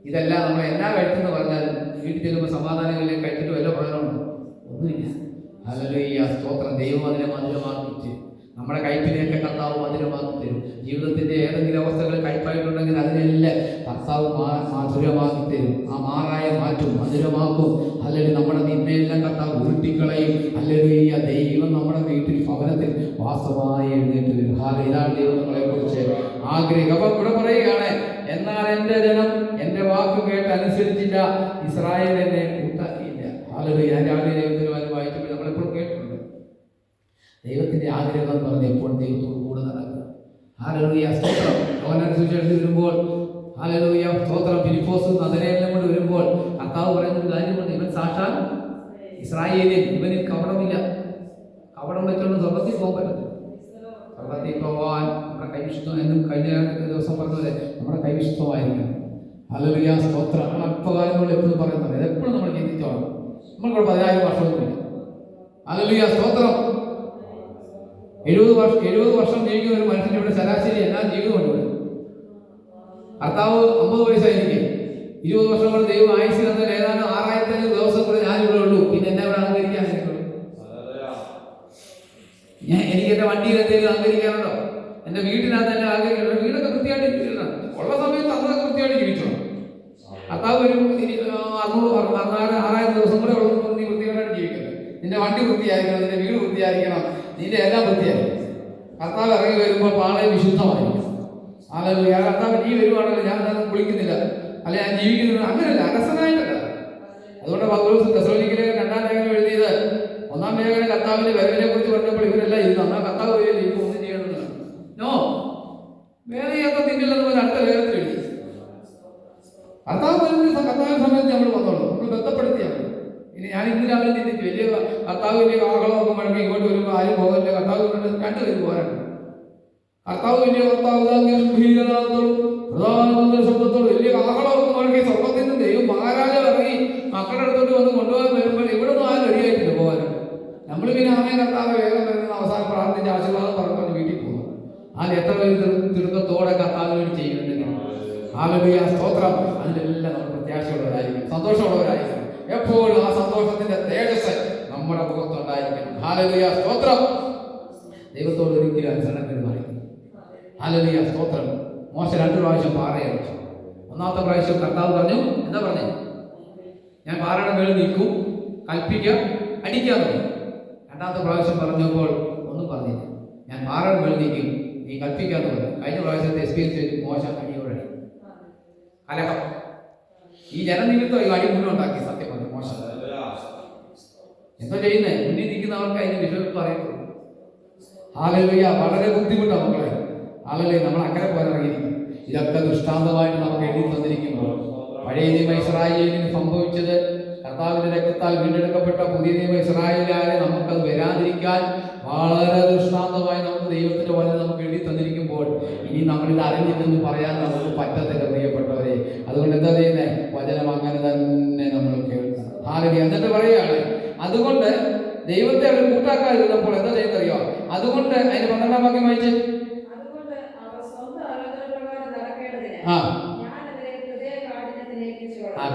ഇതെല്ലാം നമ്മൾ എന്നാ കഴിച്ചെന്ന് പറഞ്ഞാലും വീട്ടിൽ ചെല്ലുമ്പോൾ സമാധാനങ്ങളിലേക്ക് കഴിച്ചിട്ട് വല്ല പ്രയോജനമുണ്ടോ? ഒന്നുമില്ല. ഹല്ലേലൂയ. സ്തോത്രം. ദൈവം അതിനെ മധുരമാക്കിച്ച് നമ്മുടെ കയ്പിനെയൊക്കെ കർത്താവ് മധുരമാക്കി തരും. ജീവിതത്തിന്റെ ഏതെങ്കിലും അവസ്ഥകൾ കയ്പായിട്ടുണ്ടെങ്കിൽ അതിനെല്ലാം കർത്താവ് മധുരമാക്കി തരും. ആ മാറായ മാറ്റും, മധുരമാക്കും. അല്ലെങ്കിൽ നമ്മുടെ നിന്നെയെല്ലാം കർത്താവ് ഉരുട്ടിക്കളയും. ഹല്ലേലൂയ. ദൈവം നമ്മുടെ വീട്ടിൽ ഭവനത്തിൽ വാസമായി എഴുന്നേറ്റ് വരും. ഇതാണ് ദൈവം നമ്മളെ കുറിച്ച് ആഗ്രഹിക്കുക. അപ്പൊ ഇവിടെ പറയുകയാണ്, എന്നാൽ എൻ്റെ ജനം എൻ്റെ വാക്ക് കേട്ട് അനുസരിച്ചില്ല, ഇസ്രായേൽ എന്നെ കൂട്ടാക്കിയില്ല. ഹല്ലേലൂയ. ഞാൻ രാവിലെ ദൈവത്തിന് വായിച്ചപ്പോൾ നമ്മളെപ്പോഴും കേട്ടിട്ടുണ്ട് ദൈവത്തിന്റെ ആഗ്രഹം എന്ന് പറഞ്ഞ് എപ്പോഴും ദൈവത്തോട് കൂടെ നടക്കുക. ഹല്ലേലൂയ. സ്തോത്രം. യോഹന്നാൻ സുവിശേഷത്തിൽ വരുമ്പോൾ ഹല്ലേലൂയ. സ്തോത്രം. ഫിലിപ്പോസും നദനയേലും കൊണ്ട് വരുമ്പോൾ കർത്താവ് പറയുന്ന ഒരു കാര്യമുണ്ട്, ഇവൻ സാക്ഷാൽ ഇസ്രായേലിൽ, ഇവനിൽ കപടമില്ല. കപടം വെച്ചുകൊണ്ട് സ്വർഗത്തിൽ പോകാൻ പറ്റത്തില്ല. സ്വർഗത്തിൽ പോകാൻ നമ്മുടെ കൈവിശുദ്ധം എന്നും കഴിഞ്ഞ ദിവസം പറഞ്ഞത് നമ്മുടെ കൈവിശുദ്ധമായിരിക്കണം. ഹല്ലേലൂയ. സ്തോത്രം. നമ്മൾ അല്പകാലം കൊണ്ട് എപ്പോഴും പറയുന്നത് എപ്പോഴും നമ്മൾ ചിന്തിച്ചോളാം. നമ്മൾക്കൂടെ 10,000 വർഷമൊന്നുമില്ല. ഹല്ലേലൂയ. സ്തോത്രം. 70 വർഷം ജീവിക്കുന്ന ഒരു മനുഷ്യൻ്റെ ഇവിടെ ശരാശരി എല്ലാ ജീവിതമുണ്ട്. ഇവിടെ കർത്താവ് 50 വയസ്സായിരിക്കും. 20 വർഷം കൊണ്ട് ദൈവം ആയുസ് തന്നാൽ ഏതാണ്ട് 6,500 ദിവസം കൂടെ ഞാനിവിടെ ഉള്ളൂ. പിന്നെ എന്നെ ഇവിടെ അലങ്കരിക്കാൻ എനിക്ക് എൻ്റെ വണ്ടിയിൽ എന്തെങ്കിലും അലങ്കരിക്കാനുണ്ടോ? എൻ്റെ വീട്ടിനകത്ത് എന്നെ അലങ്കരിക്കണം. വീടൊക്കെ വൃത്തിയായിട്ട് ഇരിക്കണം. ഉള്ള സമയത്ത് അന്നൊക്കെ വൃത്തിയായിട്ട് ജീവിച്ചോ. കർത്താവ് ഒരു 6,000 ദിവസം കൂടെ ഉള്ളത് നീ വൃത്തിയായിട്ട് ജീവിക്കണം. നിന്റെ വണ്ടി വൃത്തിയായിരിക്കണം, നിന്റെ വീട് വൃത്തിയായിരിക്കണം, നിന്റെ എല്ലാം വൃത്തിയായിരിക്കും. കർത്താവ് ഇറങ്ങി വരുമ്പോൾ പാളയം വിശുദ്ധമായിരിക്കും. ഹല്ലേലൂയ. കർത്താവ് നീ വരുവാണല്ലോ, ഞാൻ കുളിക്കുന്നില്ല, അല്ലെ ഞാൻ ജീവിക്കുന്നില്ല, അങ്ങനെയല്ല, അരസനായിട്ടല്ല. അതുകൊണ്ട് പൗലോസ് തെസ്സലോനിക്കയിലെ 2-ാം ലേഖനം എഴുതിയത് 1-ാം ലേഖനം കർത്താവിന്റെ വരവിനെ കുറിച്ച് പറഞ്ഞപ്പോൾ ഇവരെല്ലാം ഇരുന്നു. എന്നാൽ കർത്താവ് ഇപ്പൊ ഒന്നും ചെയ്യണമെന്ന് നോ വേദയൊക്കെ തിന്നില്ലെന്ന് പോലെ അടുത്ത ലേഖനത്തിൽ എഴുതി. കർത്താവ് കർത്താവിന്റെ സമയത്ത് നമ്മൾ വന്നോളൂ, നമ്മൾ ബന്ധപ്പെടുത്തിയാൽ മതി. ഇനി ഞാൻ ഇന്ന് രാവിലെ ചിന്തിച്ചു, വലിയ കർത്താവ് വലിയ കാഹളമൊക്കെ മുഴങ്ങി ഇങ്ങോട്ട് വരുമ്പോൾ ആരും പോകല്ലേ, കർത്താവ് രണ്ടുപേരും പോരാണ്. കർത്താവ് വലിയ കർത്താവ് പ്രധാനമന്ത്രി ശബ്ദത്തോട് വലിയ കാഹളമൊക്കെ മുഴങ്ങി സ്വർഗത്തിൽ നിന്ന് ദൈവം മഹാരാജാവ് ഇറങ്ങി മക്കളുടെ അടുത്തോട്ട് വന്ന് കൊണ്ടുപോകാൻ വരുമ്പോൾ ഇവിടെ ഒന്നും ആരും റെഡിയായിട്ടില്ല പോകാനും. നമ്മൾ പിന്നെ ആമേ കർത്താവ് വേഗം വരുന്ന അവസാനം പ്രാർത്ഥിച്ച് ആശീർവാദം പറഞ്ഞു വീട്ടിൽ പോകും. അതിൽ എത്ര പേര് തിരുത്തത്തോടെ കർത്താവിന് വേണ്ടി ചെയ്യുന്നുണ്ടെങ്കിൽ ഹല്ലേലൂയ. സ്തോത്രം. അതിലെല്ലാം നമ്മൾ പ്രത്യാശയുള്ളവരായിരിക്കും, സന്തോഷമുള്ളവരായിരിക്കും. എപ്പോഴും ആ സന്തോഷത്തിന്റെ തേജസ് നമ്മുടെ മുഖത്തുണ്ടായിരിക്കണം. ഹല്ലേലൂയ. സ്തോത്രം. ദൈവത്തോട് ഒരിക്കലും അനുസരണത്തിന് കാണിക്കും. ഹല്ലേലൂയ. സ്തോത്രം. മോശ 2 പ്രാവശ്യം പാറയടിച്ചു. 1-ാമത്തെ പ്രാവശ്യം കർത്താവ് പറഞ്ഞു, എന്താ പറഞ്ഞു? ഞാൻ പാറയുടെ മേളിൽ നിൽക്കും, കൽപ്പിക്കാം, അടിക്കാൻ തുടങ്ങി. രണ്ടാമത്തെ പ്രാവശ്യം പറഞ്ഞപ്പോൾ ഒന്നും പറഞ്ഞില്ല. ഞാൻ പാറയുടെ മേളിൽ നിൽക്കും, നീ കൽപ്പിക്കാന്ന് പറഞ്ഞു. കഴിഞ്ഞ പ്രാവശ്യത്തെ എക്സ്പീരിയൻസ് മോശം അടിയോടെ കലഹം. ഈ ജനനിമിത്തം ഈ അടി മുന്നുണ്ടാക്കി. സത്യം പറഞ്ഞു മോശം. എന്തോ ചെയ്യുന്നേ? മുന്നിൽ നിൽക്കുന്നവർക്ക് അതിന് വിഷയം പറയുന്നു. ഹല്ലേലൂയ. വളരെ ബുദ്ധിമുട്ടാണ് മക്കളെ. ഹല്ലേലൂയ. നമ്മൾ അക്കരെ പോലെ ഇറങ്ങിയിരിക്കും. ഇതൊക്കെ ദൃഷ്ടാന്തമായിട്ട് നമുക്ക് എഴുതി തന്നിരിക്കുമ്പോൾ പഴയ നിയമ ഇസ്രായേലിന് സംഭവിച്ചത് കർത്താവിന്റെ രക്തത്താൽ വീണ്ടെടുക്കപ്പെട്ട പുതിയ നിയമ ഇസ്രായേലാരെ നമുക്കത് വരാതിരിക്കാൻ വളരെ ദൃഷ്ടാന്തമായി നമുക്ക് ദൈവത്തിന്റെ വചനം നമുക്ക് എഴുതി തന്നിരിക്കുമ്പോൾ ഇനി നമ്മളിത് അറിഞ്ഞില്ലെന്ന് പറയാൻ നമുക്ക് പറ്റത്തില്ല പ്രിയപ്പെട്ടവരെ. അതുകൊണ്ട് എന്താ ചെയ്യുന്നത്? വചനം അങ്ങനെ തന്നെ നമ്മൾ കേൾക്കണം. ഹല്ലേലൂയ. എന്നിട്ട് പറയുകയാണ്, അതുകൊണ്ട് ദൈവത്തെ അവർ കൂട്ടാക്കാതിരുന്നപ്പോൾ എന്താ ചെയ്യുന്നറിയോ? അതുകൊണ്ട് അതിന്റെ 12-ാം വാക്യം വായിച്ച്,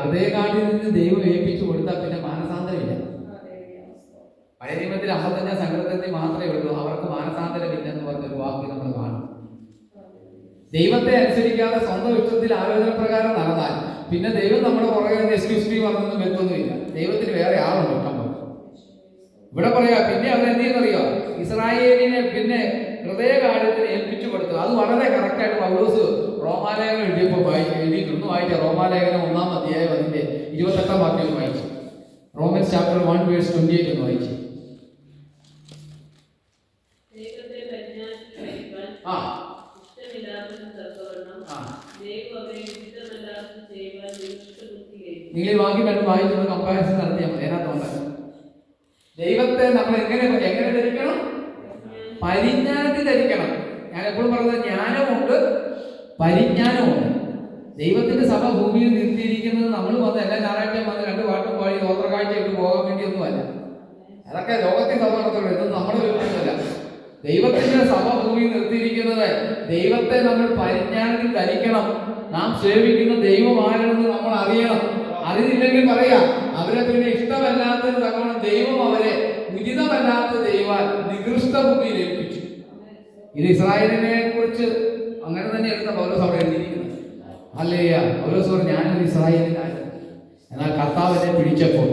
ഹൃദയകാഠിന്യത്തിന് ദൈവം ഏൽപ്പിച്ചു കൊടുത്താൽ പിന്നെ മാനസാന്തരമില്ല. പഴയ നിയമത്തിൽ 55 സങ്കടത്തിൽ മാത്രമേ ഉള്ളൂ അവർക്ക് മാനസാന്തരമില്ലെന്ന് പറഞ്ഞൊരു വാക്ക് നമ്മൾ കാണും. ദൈവത്തെ അനുസരിക്കാതെ സ്വന്തം ഇഷ്ടത്തിൽ ആലോചന പ്രകാരം നടന്നാൽ പിന്നെ ദൈവം നമ്മുടെ പുറകെ എക്സ്ക്യൂസ് മീ പറഞ്ഞൊന്നും വരുത്തൊന്നുമില്ല. ദൈവത്തിന് വേറെ ആളുണ്ട് ഇഷ്ടം. ഇവിടെ പറയാ പിന്നെ അവർ എന്ത് ചെയ്യുന്നറിയോ? ഇസ്രായേലിനെ പിന്നെ ഹൃദയകാഠിന്യത്തിന് ഏൽപ്പിച്ചു കൊടുത്തു. അത് വളരെ കറക്റ്റായിട്ട് പൗലോസ് റോമാലേഖനം എഴുതിയപ്പോൾ എഴുതിയിട്ടൊന്ന് വായിച്ച റോമാലേഖനം 1-ാം അധ്യായം അതിന്റെ 28-ാം വാക്യം വായിച്ചു. റോമൻസ് ചാപ്റ്റർ 1:28 ഒന്ന് വായിച്ചു. നിങ്ങൾ വാക്യം കണ്ട് വായിച്ചത് കമ്പാരിസൺ നടത്തിയാൽ മതി. അതിനകത്തുണ്ട് ദൈവത്തെ നമ്മൾ എങ്ങനെ ധരിക്കണം? പരിജ്ഞാനത്തിൽ ധരിക്കണം. ഞാൻ എപ്പോഴും പറഞ്ഞത് ജ്ഞാനമുണ്ട്, പരിജ്ഞാനമുണ്ട്. ദൈവത്തിന്റെ സഭ ഭൂമിയിൽ നിർത്തിയിരിക്കുന്നത് നമ്മൾ വന്ന് എല്ലാ ഞായറാഴ്ചയും വന്ന് 2 പാട്ടും പാടി സ്വോത്ര കാഴ്ച ഇട്ട് പോകാൻ വേണ്ടിയൊന്നുമല്ല. അതൊക്കെ ലോകത്തെ സഭ നടത്തുള്ളൂ. ഇതൊന്നും നമ്മുടെ വീട്ടിലല്ല. ദൈവത്തിന്റെ സഭ ഭൂമിയിൽ നിർത്തിയിരിക്കുന്നത് ദൈവത്തെ നമ്മൾ പരിജ്ഞാനത്തിൽ ധരിക്കണം. നാം സേവിക്കുന്ന ദൈവം ആരാണെന്ന് നമ്മൾ അറിയണം. അറിഞ്ഞില്ലെങ്കിൽ പറയാം, അവരെ പിന്നെ ഇഷ്ടമല്ലാത്തത് തക്കണം ദൈവം അവരെ ഉചിതമല്ലാത്ത ദൈവാൽ നികൃഷ്ട ഭൂമിയിൽ ഏൽപ്പിച്ചു. ഇത് ഇസ്രായേലിനെ കുറിച്ച് അങ്ങനെ തന്നെ എടുത്ത പൗലോസ് അവിടെ എഴുതിയിരിക്കുന്നത്. ഹല്ലേലൂയ. പൗലോസ് പറഞ്ഞു, ഞാനൊരു ഇസ്രായേലിനായിരുന്നു, എന്നാൽ കർത്താവിനെ പിടിച്ചപ്പോൾ,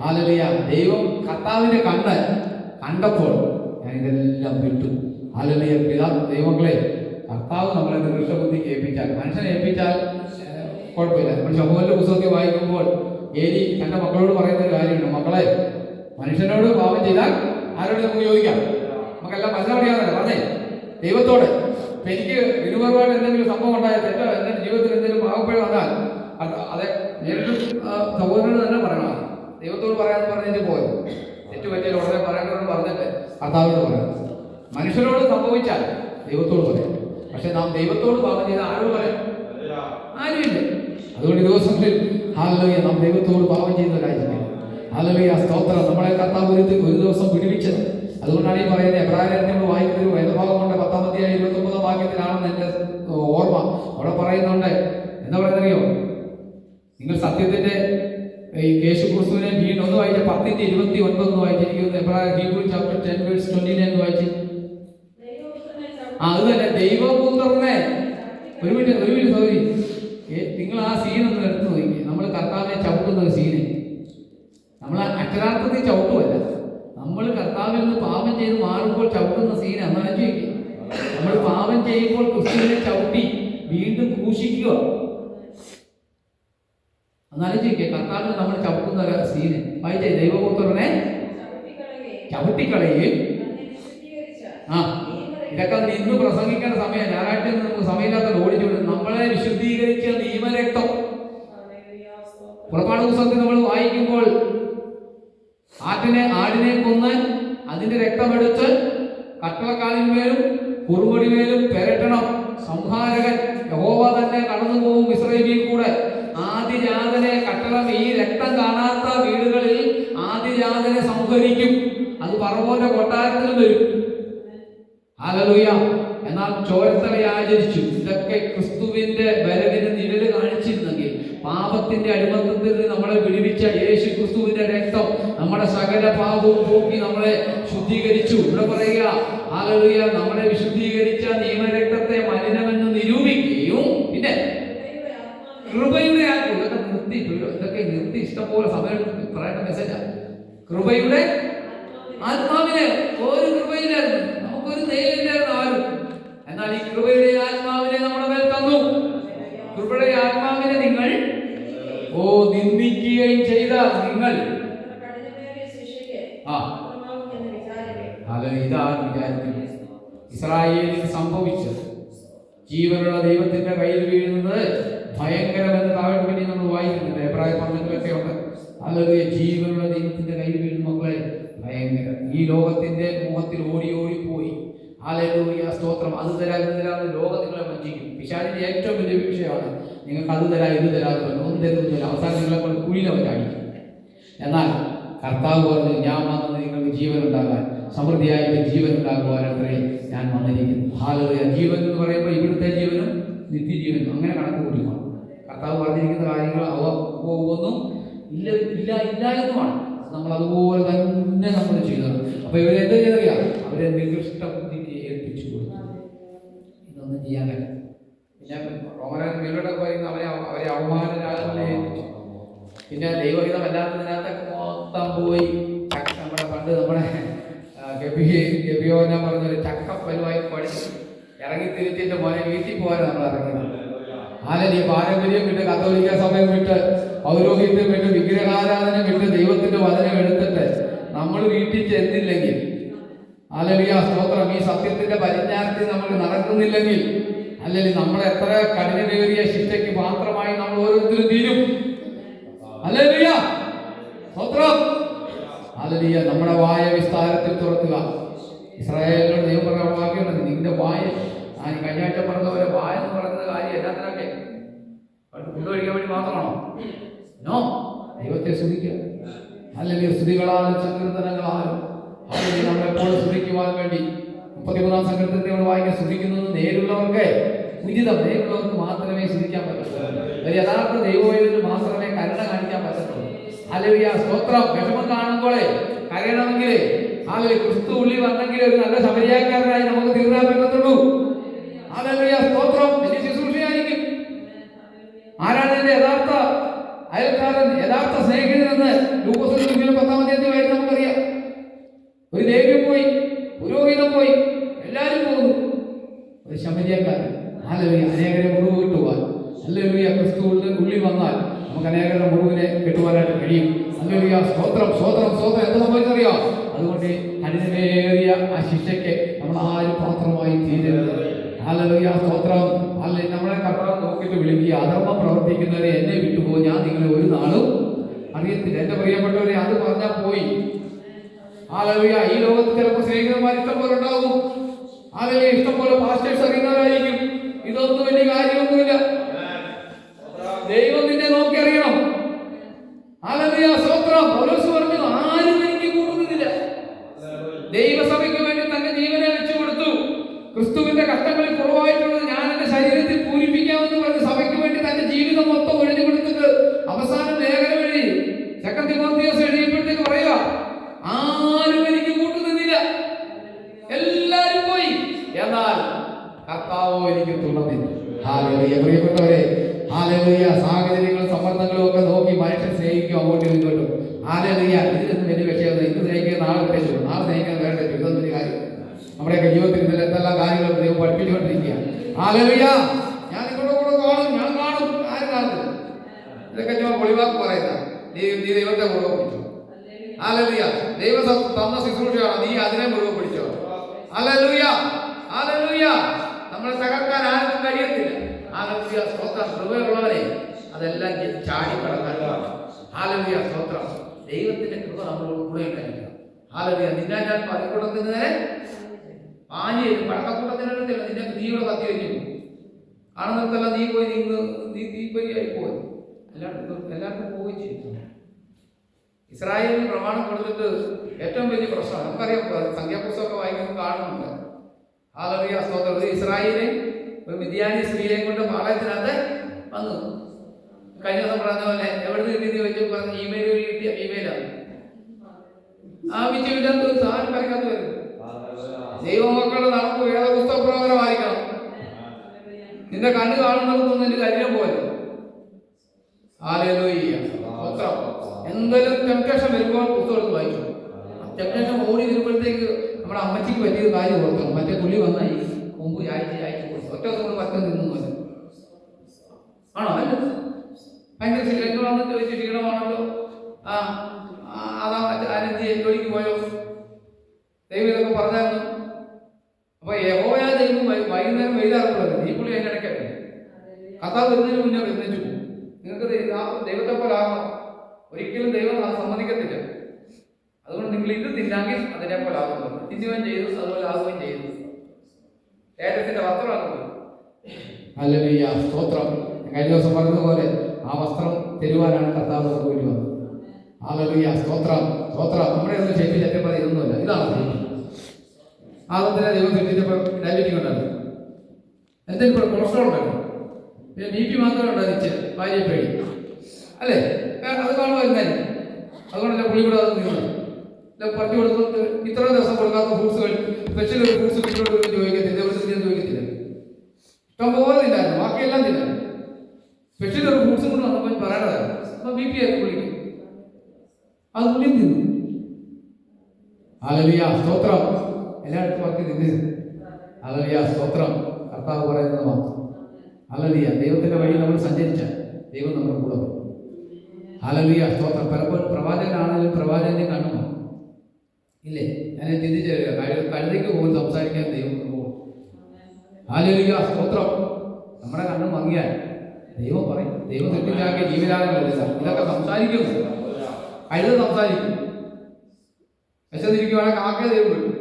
ഹല്ലേലൂയ, ദൈവം കർത്താവിനെ കണ്ടപ്പോൾ ഞാൻ ഇതെല്ലാം വിട്ടു. ഹല്ലേലൂയ. ദൈവങ്ങളെ, കർത്താവ് നമ്മളെ നികൃഷ്ട ബുദ്ധിക്ക് ഏൽപ്പിച്ചാൽ, മനുഷ്യനെ ഏൽപ്പിച്ചാൽ കുഴപ്പമില്ല. നമ്മൾ ശമൂവേലിന്റെ പുസ്തകത്തിൽ വായിക്കുമ്പോൾ ഏലി തന്റെ മക്കളോട് പറയുന്ന ഒരു കാര്യമുണ്ട്. മക്കളെ, മനുഷ്യനോട് പാപം ചെയ്താൽ ആരോട് നമുക്ക് ചോദിക്കാം? നമുക്കെല്ലാം മനസ്സിലാവിയാണല്ലോ പറഞ്ഞേ, ദൈവത്തോട്. ഇപ്പൊ എനിക്ക് വിനുപരമായിട്ട് എന്തെങ്കിലും സംഭവം ഉണ്ടായാൽ, തെറ്റോ എന്റെ ജീവിതത്തിൽ എന്തെങ്കിലും പാവപ്പഴം വന്നാൽ അതെ നേരിട്ട് സഹോദരനോട് തന്നെ പറയണം. ദൈവത്തോട് പറയാന്ന് പറഞ്ഞിട്ട് പോയത് തെറ്റ് പറ്റിയാൽ ഉടനെ പറയേണ്ടതെന്ന് പറഞ്ഞിട്ട് കർത്താവിനോട് പറയാം. മനുഷ്യരോട് സംഭവിച്ചാൽ ദൈവത്തോട് പറയാം. പക്ഷെ നാം ദൈവത്തോട് പാപം ചെയ്താൽ ആരോട് പറയാം? ആരുമില്ല. അതുകൊണ്ട് ദിവസങ്ങളിൽ ഹല്ലേലൂയ, നാം ദൈവത്തോട് പാപം ചെയ്യുന്നവരായിരിക്കും. ഹല്ലേലൂയ, സ്തോത്രം. നമ്മളെ കർത്താവ് ഒരു ദിവസം വിടുവിച്ചത്. അതുകൊണ്ടാണ് ഈ പറയുന്നത്, എബ്രായർ നമ്മൾ വായിക്കുന്ന വേദഭാഗം കൊണ്ട് 10-ാം അധ്യായം 29-ാം വാക്യത്തിലാണെന്ന് എന്റെ ഓർമ്മ. അവിടെ പറയുന്നുണ്ട്, എന്താ പറയുന്നറിയോ? നിങ്ങൾ സത്യത്തിന്റെ ഈ യേശുക്രിസ്തുവിനെ വീണ്ടും ഒന്ന് വായിച്ച 10:29 വായിച്ചിരിക്കുന്നു. എബ്രായർ ഹീബ്രു ചാപ്റ്റർ 10:29 വായിച്ചു. അത് തന്നെ, ദൈവപുത്രനെ. ഒരു മിനിറ്റ് സോറി, നിങ്ങൾ ആ സീനൊന്ന് എടുത്തു നോക്കി. നമ്മൾ കർത്താവിനെ ചവിട്ടുന്ന ഒരു സീന് നമ്മൾ അക്ഷരാർത്ഥത്തിൽ ചവിട്ടുമല്ല, നമ്മൾ കർത്താവിൽ നിന്ന് പാപം ചെയ്ത് മാറുമ്പോൾ ചവിട്ടുന്ന സീന. എന്നാലും ചോദിക്കുക, നമ്മൾ പാപം ചെയ്യുമ്പോൾ ക്രിസ്തുവിനെ ചവിട്ടി വീണ്ടും ക്രൂശിക്കുക. എന്നാലും ചോദിക്കുക, കർത്താവിനെ നമ്മൾ ചവിട്ടുന്ന ഒരു സീന് വായിച്ചേ. ദൈവപുത്രനെ ചവിട്ടിക്കളയുകയും ഇതൊക്കെ നിന്ന് പ്രസംഗിക്കേണ്ട സമയം. ഞായറാഴ്ച നമുക്ക് സമയമില്ലാത്ത ഓടിച്ചു വിടും. നമ്മളെ വിശുദ്ധീകരിച്ച നിയമരക്തം. പുറപ്പാട് പുസ്തകത്തിൽ നമ്മൾ വായിക്കുമ്പോൾ ആടിനെ കൊന്ന് അതിന്റെ രക്തമെടുത്ത് കട്ടളക്കാലിന്മേലും കുറുവടിമേലും പെരട്ടണം. സംഹാരകൻ യഹോവ തന്നെ കടന്നു പോകും ഇസ്രായേലിൽ കൂടെ. ആദിജാതനെ കട്ടളം, ഈ രക്തം കാണാത്ത വീടുകളിൽ ആദിജാതനെ സംഹരിക്കും. അത് ഫറവോന്റെ കൊട്ടാരത്തിലും വരും. ഹല്ലേലൂയ. എന്നാൽ ചോരത്തല ആചരിച്ചു. ഇതൊക്കെ ക്രിസ്തുവിന്റെ വരവിന് നിഴല് കാണിച്ചിരുന്നെങ്കിൽ, പാപത്തിന്റെ അടിമത്തത്തിൽ നമ്മളെ വിടുവിച്ച യേശു ക്രിസ്തുവിന്റെ രക്തം നമ്മുടെ സകല പാപവും പോക്കി നമ്മളെ ശുദ്ധീകരിച്ചു. ഇവിടെ പറയുക, ഹല്ലേലൂയ, നമ്മളെ വിശുദ്ധീകരിച്ച നിയമരക്തത്തെ മലിനമെന്ന് നിരൂപിക്കുകയും പിന്നെ കൃപയുടെ ഇതൊക്കെ നിർത്തി ഇഷ്ടംപോലെ സമയം എന്നാൽ ഈ കൃപയുടെ ആത്മാവിനെ നമ്മുടെ മേൽ തന്നു. കൃപയുടെ ആത്മാവിനെ നിങ്ങൾ നിന്ദിക്കുകയും ചെയ്താൽ നിങ്ങൾ ഇതാണ് വിചാരിക്കുന്നത്. ഇസ്രായേലിൽ സംഭവിച്ചത് ജീവനുള്ള ദൈവത്തിന്റെ കയ്യിൽ വീഴുന്നത് ഭയങ്കരമെന്ന് താഴെ വേണ്ടി നമ്മൾ വായിക്കുന്നുണ്ട്. അഭിപ്രായ പഠനങ്ങളൊക്കെ ഉണ്ട്. അല്ലെങ്കിൽ ജീവനുള്ള ദൈവത്തിന്റെ കയ്യിൽ വീഴുന്ന മക്കളെ ഭയങ്കരം. ഈ ലോകത്തിന്റെ മുഖത്തിൽ ഓടി ഓടിപ്പോയി. ഹല്ലേലൂയ, സ്തോത്രം. അത് തരാം ഇത് തരാമെന്ന് ലോകം നിങ്ങളെ വഞ്ചിക്കും. പിശാചിന്റെ ഏറ്റവും വലിയ വിഷയമാണ് നിങ്ങൾക്ക് അത് തരാം ഇത് തരാമെന്ന് പറഞ്ഞു. ഒന്നും തരുന്നില്ല. അവസാനം നിങ്ങളെ കൊണ്ട് കുഴിയിലെ വച്ചാടിക്കും. എന്നാൽ കർത്താവ് പറഞ്ഞു, ഞാൻ വന്നത് നിങ്ങൾക്ക് ജീവൻ ഉണ്ടാകാൻ, സമൃദ്ധിയായിട്ട് ജീവൻ ഉണ്ടാകുവാനത്രേ ഞാൻ വന്നിരിക്കുന്നു. ഹല്ലേലൂയ. ജീവൻ എന്ന് പറയുമ്പോൾ ഇവിടുത്തെ ജീവനും നിത്യജീവനും അങ്ങനെ കണക്ക് കൂട്ടിക്കണം. കർത്താവ് പറഞ്ഞിരിക്കുന്ന കാര്യങ്ങൾ ഒന്നും ഇല്ല എന്നുമാണ്. നമ്മൾ അതുപോലെ തന്നെ നമ്മൾ ചെയ്തത്. അപ്പൊ ഇവരെന്ത് ചെയ്തറിയാ? അവരെ നികൃഷ്ട ബുദ്ധിക്ക് ഏൽപ്പിച്ചു കൊടുത്തു. ഇതൊന്നും ചെയ്യാൻ കഴിയും. പിന്നെ റോമനോട് പറയുന്ന അവരെ അവമാനരാഗങ്ങളെ ഏൽപ്പിച്ചു. പിന്നെ ദൈവഹിതം അല്ലാത്തതിനകത്തൊക്കെ മൊത്തം പോയി. നമ്മുടെ പണ്ട് നമ്മുടെ ഗബിയോനെ പറഞ്ഞൊരു ചക്കപ്പലുമായി പഠിച്ചു ഇറങ്ങി തിരിച്ചിട്ട് മോനെ വീട്ടിൽ പോകാനാണ് നമ്മൾ ഇറങ്ങിയത്. ഈ പാരമ്പര്യം വിട്ട്, കത്തോലിക്ക സഭയം വിട്ട്, പൗരോഹിത്യം വിട്ട്, വിഗ്രഹാരാധന വിട്ട്, ദൈവത്തിന്റെ വചനം എടുത്തിട്ട് നമ്മൾ വീട്ടിൽ ചെന്നില്ലെങ്കിൽ, സ്തോത്രം, ഈ സത്യത്തിന്റെ പരിജ്ഞാനത്തിൽ നമ്മൾ നടക്കുന്നില്ലെങ്കിൽ, അല്ലെങ്കിൽ നമ്മൾ എത്ര കഠിനമേറിയ ശിക്ഷയ്ക്ക് മാത്രമായി നമ്മൾ ഓരോരുത്തരും തീരും. സ്തോത്രം. നമ്മുടെ വായ വിസ്താരത്തിൽ തുറക്കുക. ഇസ്രായേലിനോട് ദൈവം പറഞ്ഞ വാക്യമുണ്ട്, നിന്റെ വായ, ഞാൻ കഴിഞ്ഞാഴ്ച പറഞ്ഞ പോലെ വായ എന്ന് പറയുന്ന കാര്യം എല്ലാത്തിനൊക്കെ ഫുഡ് കഴിക്കാൻ വേണ്ടി മാത്രമാണോ? നോ. ദൈവത്തെ സ്തുതിക്കുക. അല്ലെങ്കിൽ സ്തുതികളാലും സങ്കീർത്തനങ്ങളാലും നമ്മളെപ്പോഴും സ്തുതിക്കുവാൻ വേണ്ടി 33-ാം സങ്കീർത്തനത്തിൽ നമ്മൾ വായിക്കാൻ സ്തുതിക്കുന്നത് നേരുള്ളവർക്ക് ഉചിതം. നേരുള്ളവർക്ക് മാത്രമേ സ്തുതിക്കാൻ പറ്റത്തുള്ളൂ. ഒരു യഥാർത്ഥ ദൈവവേദന മാത്രമേ കരുണ കാണിക്കാൻ പറ്റത്തുള്ളൂ. ഹല്ലേലൂയ, സ്തോത്രം. വിഷമം കാണുമ്പോഴേ കരയണമെങ്കിൽ ക്രിസ്തു ഉള്ളിൽ വന്നെങ്കിൽ ഒരു നല്ല ശമരിയാക്കാരനായി നമുക്ക് തീർക്കാൻ പറ്റത്തുള്ളൂ. ഹല്ലേലൂയ, സ്തോത്രം. വലിയ ശുശ്രൂഷയായിരിക്കും. ആരാണ് എന്റെ യഥാർത്ഥ അയൽക്കാരൻ, യഥാർത്ഥ സ്നേഹിതനെന്ന് ലൂക്കോസ് 10-ാം അധ്യായത്തിൽ വായിച്ച് നമുക്കറിയാം. ഒരു ലേവ്യൻ പോയി, പുരോഹിതൻ പോയി, എല്ലാവരും പോകുന്നു. ഒരു ശമരിയാക്കാരൻ. ഹല്ലേലൂയ, അനേകരെ മുറിവ് കിട്ടുവാൻ. ഹല്ലേലൂയ, ക്രിസ്തു ഉള്ളിൽ വന്നാൽ നമുക്ക് അനേകരുടെ മുറിവിനെ കെട്ടുവാനായിട്ട് കഴിയും. ഹല്ലേലൂയ, സ്തോത്രം, സ്തോത്രം, സ്തോത്രം. എന്ത് സംഭവിച്ചറിയാം? അതുകൊണ്ട് കഠിനമേറിയ ആ ശിക്ഷയ്ക്ക് നമ്മൾ ആരും പാത്രമായി തീരരുത്. ഹല്ലേലൂയ, സ്തോത്രം. നമ്മളെ കർത്താവ് നോക്കിയിട്ട് വിളിക്കുക, അധർമ്മം പ്രവർത്തിക്കുന്നവരെ എന്നെ വിട്ടുപോകും, ഞാൻ നിങ്ങളെ ഒരു നാളും അറിയത്തില്ല. എന്റെ പ്രിയപ്പെട്ടവരെ, അത് പറഞ്ഞാൽ പോയി. ഹല്ലേലൂയ. ഈ ലോകത്ത് ചിലപ്പോൾ സ്നേഹിതന്മാർ ഇഷ്ടം പോലെ ഉണ്ടാവും. ഹല്ലേലൂയ, ഇഷ്ടം പോലെ പാസ്റ്റേഴ്സ് അറിയുന്നവരായിരിക്കും. ഇതൊന്നും വലിയ കാര്യമൊന്നുമില്ല. ദൈവം നിന്നെ നോക്കി അറിയണം. ഹല്ലേലൂയ, സ്തോത്രം. പൗലോസ് പറഞ്ഞു, ആരും എനിക്ക് കൂട്ടുന്നില്ല. ദൈവസഭയ്ക്ക് വേണ്ടി തന്റെ ജീവനെ വെച്ചു കൊടുത്തു. ക്രിസ്തുവിന്റെ കഷ്ടങ്ങളിൽ കുറവായിട്ടുള്ളത് ഞാൻ എന്റെ ശരീരത്തിൽ പൂരിപ്പിക്കാമെന്ന് പറഞ്ഞ് സഭയ്ക്ക് വേണ്ടി തന്റെ ജീവിതം മൊത്തം ഒഴിഞ്ഞു കൊടുത്തിട്ട് അവസാനം ലേഖനം എഴുതി 2 തിമോത്തിയോസ് എഴുതിയപ്പോഴത്തേക്ക് പറയുക, ആരും എനിക്ക് കൂട്ടുന്നില്ല, എല്ലാരും പോയി, എന്നാൽ കർത്താവോ എനിക്ക് തുണന്നില്ല. ഹല്ലേലൂയ. പ്രിയപ്പെട്ടവരെ, ഹല്ലേലൂയ, സാഹചര്യങ്ങളും സമ്മർദ്ദങ്ങളും ഒക്കെ നോക്കി മനുഷ്യൻ സ്നേഹിക്കും അങ്ങോട്ടും ഇങ്ങോട്ടും. ഹല്ലേലൂയ. ഇതിനൊന്നും വലിയ വിഷയമല്ല. ഇന്ന് സ്നേഹിക്കുക, നാളെ വിട്ടു, നാളെ സ്നേഹിക്കാൻ വേണ്ട. ഇതൊന്നും ഒരു കാര്യം. നമ്മുടെയൊക്കെ ജീവിതത്തിൽ ഇതിൽ എന്തെല്ലാം കാര്യങ്ങളും ദൈവം പഠിപ്പിച്ചുകൊണ്ടിരിക്കുക. ഹല്ലേലൂയ. ഞാൻ നിങ്ങളുടെ കൂടെ കാണും, ഞാൻ കാണും, ആരും കാണത്തില്ല. ഇതൊക്കെ ഞാൻ ഒളിവാക്ക് പറയുന്ന നീ ദൈവത്തെ മുറുകെ പിടിച്ചു. ഹല്ലേലൂയ. ദൈവം തന്ന ശുശ്രൂഷയാണ്, നീ അതിനെ മുറുകെ പിടിച്ചോ. Hallelujah, hallelujah. നമ്മളെ തകർക്കാൻ ആർക്കും കഴിയത്തില്ല. ഹല്ലേലൂയ, സ്തോത്രം. കൃപയുള്ളവരെ അതെല്ലാം ചാടിക്കടക്കാൻ. ഹല്ലേലൂയ, സ്തോത്രം. ദൈവത്തിന്റെ കൃപ നമ്മളോട് കൂടെ കഴിക്കണം. ഹല്ലേലൂയ. നിന്നെ ഞാൻ പതിക്കൂട്ടത്തിന് നേരെ ആഞ്ഞു പടക്കക്കൂട്ടത്തിനടുത്തില്ല, നിന്നെ നീയുടെ കത്തി വെച്ചു ആണെന്നിടത്തെല്ലാം നീ പോയി നീ തീപ്പരിയായി പോയി എല്ലാവർക്കും പോവുകയും ചെയ്തു. ഇസ്രായേലിന് പ്രമാണം കൊടുത്തിട്ട് ഏറ്റവും വലിയ പ്രശ്നം നമുക്കറിയാം. സംഖ്യാപുസ്തകമൊക്കെ വായിക്കുമ്പോൾ കാണുന്നുണ്ട്. ഹല്ലേലൂയ, സ്തോത്രം. ഇസ്രായേലിനെ ഒരു മിദ്യാനി സ്ത്രീയെയും കൊണ്ട് പാളയത്തിനകത്ത് വന്നു. കഴിഞ്ഞ ദിവസം പറഞ്ഞ പോലെ എവിടെ നിന്ന് കിട്ടിയെന്ന് ചോദിച്ചു പറഞ്ഞ ഇമെയിൽ വഴി കിട്ടിയ ഇമെയിലാണ്. ആ വിജയമില്ലാത്ത ഒരു സാധനം വരയ്ക്കാത്ത വരും. ദൈവമക്കളുടെ നടപ്പ് വേദപുസ്തക പ്രകാരമായിരിക്കണം. നിന്റെ കണ്ണ് കാണുന്നതൊന്നും നിന്റെ ശരീരം പോലെ. ഹല്ലേലൂയ, സ്തോത്രം. എന്തെങ്കിലും ടെംപ്റ്റേഷൻ വരുമ്പോൾ പുസ്തകം വായിച്ചു. ടെംപ്റ്റേഷൻ ഓടി വരുമ്പോഴത്തേക്ക് നമ്മുടെ അമ്മച്ചിക്ക് പറ്റിയത് കാര്യം ഓർക്കണം. മറ്റേ പുള്ളി വന്നായി മുമ്പ് അയച്ചു കൊടുത്തു. ഒറ്റ ദിവസം കൊണ്ട് പറ്റും നിന്നൊന്നുമല്ല. ആണോ? അല്ല, ഭയങ്കര ക്ഷീണമാണെന്ന് ചോദിച്ചു. ക്ഷീണമാണല്ലോ. അതാ ആനന്ദി ജോലിക്ക് പോയോ? ദൈവം ഇതൊക്കെ പറഞ്ഞായിരുന്നു. അപ്പൊ യഹോവ ദൈവം വൈകുന്നേരം വെയിലാറുള്ളത്. ഈ പുള്ളി അതിൻ്റെ ഇടയ്ക്കല്ലേ കർത്താവ് വരുന്നതിന് മുന്നേ വരുന്നിച്ചു പോകും. നിങ്ങൾക്ക് ദൈവത്തെ പോലെ ആകണം. ഒരിക്കലും ദൈവം അത് സമ്മതിക്കത്തില്ല. അതുകൊണ്ട് നിങ്ങൾ ഇത് തിന്നാങ്കിൽ അതിനെ പോലെ ആകുന്നത്. തിന്നുകയും ചെയ്തു, അതുപോലെ ആകുകയും ചെയ്തു. തേജസ്സിന്റെ വസ്ത്രമാകുന്നത്. ഹല്ലേലൂയ, സ്തോത്രം. കഴിഞ്ഞ ദിവസം പറഞ്ഞതുപോലെ ആ വസ്ത്രം തരുവാനാണ് കർത്താവ് നമുക്ക് വേണ്ടി വന്നത്. ഹല്ലേലൂയ, സ്തോത്രം, സ്തോത്രം. നമ്മുടെ ഒന്നും ഷേപ്പിൽ ചെറ്റപ്പോൾ ഇതൊന്നുമല്ല. ഇതാണ് ആദ്യത്തിനെ ദൈവം തെറ്റിച്ചപ്പോൾ ഡയബറ്റിക് ഉണ്ടായിരുന്നു. എന്തെങ്കിലും കൊളസ്ട്രോൾ ഉണ്ടായിരുന്നു. പിന്നെ BP മാത്രമേ ഉണ്ടായിരുന്നു. ഭാര്യയെ പേടി അല്ലേ? അത് കാണുമായിരുന്നായിരുന്നു. അതുകൊണ്ടല്ല പുള്ളി കൂടെ അത് നീങ്ങുന്നത്. പറഞ്ഞു കൊടുത്ത് ഇത്ര ദിവസം കൊടുക്കാത്ത ഫ്രൂട്ട്സുകൾ സ്പെഷ്യൽ ഒരു ഫ്രൂട്ട്സ് കുട്ടികളോട് ചോദിക്കത്തില്ല, ചോദിക്കത്തില്ല. ഇഷ്ടംപോലെ തിന്നായിരുന്നു, ബാക്കിയെല്ലാം തിന്നായിരുന്നു. സ്പെഷ്യൽ ഒരു ഫ്രൂട്ട്സും കൊണ്ട് വന്നപ്പോൾ പറയണതായിരുന്നു. അപ്പൊ BP ആയിരുന്നു പുള്ളിക്ക്. അത് പുള്ളിയും തിന്നു. ഹല്ലേലൂയ, സ്തോത്രം. എല്ലായിടത്തും ബാക്കി തിന്നു. ഹല്ലേലൂയ, സ്തോത്രം. കർത്താവ് പറയുന്നത് മാത്രം. ഹല്ലേലൂയ. ദൈവത്തിന്റെ വഴി നമ്മൾ സഞ്ചരിച്ചാൽ ദൈവം നമ്മുടെ കൂടെ വരും. ഹല്ലേലൂയ, സ്തോത്രം. പലപ്പോഴും പ്രവാചകനാണെങ്കിലും പ്രവാചകനെ കാണുമോ? ഇല്ലേ? ഞാൻ ചിന്തിച്ചു കഴുതയ്ക്ക് പോകും സംസാരിക്കാൻ ദൈവം പോകും. ഹല്ലേലൂയ, സ്തോത്രം. നമ്മുടെ കണ്ണ് മങ്ങിയാൽ ദൈവം പറയും. ദൈവം തെറ്റിച്ചാക്കിയ ജീവജാലങ്ങളില്ല, ഇതൊക്കെ സംസാരിക്കുന്നു. കഴുത സംസാരിക്കും. വിശന്നിരിക്കുവാണെങ്കിൽ കാക്കയെ ദൈവം വിടും.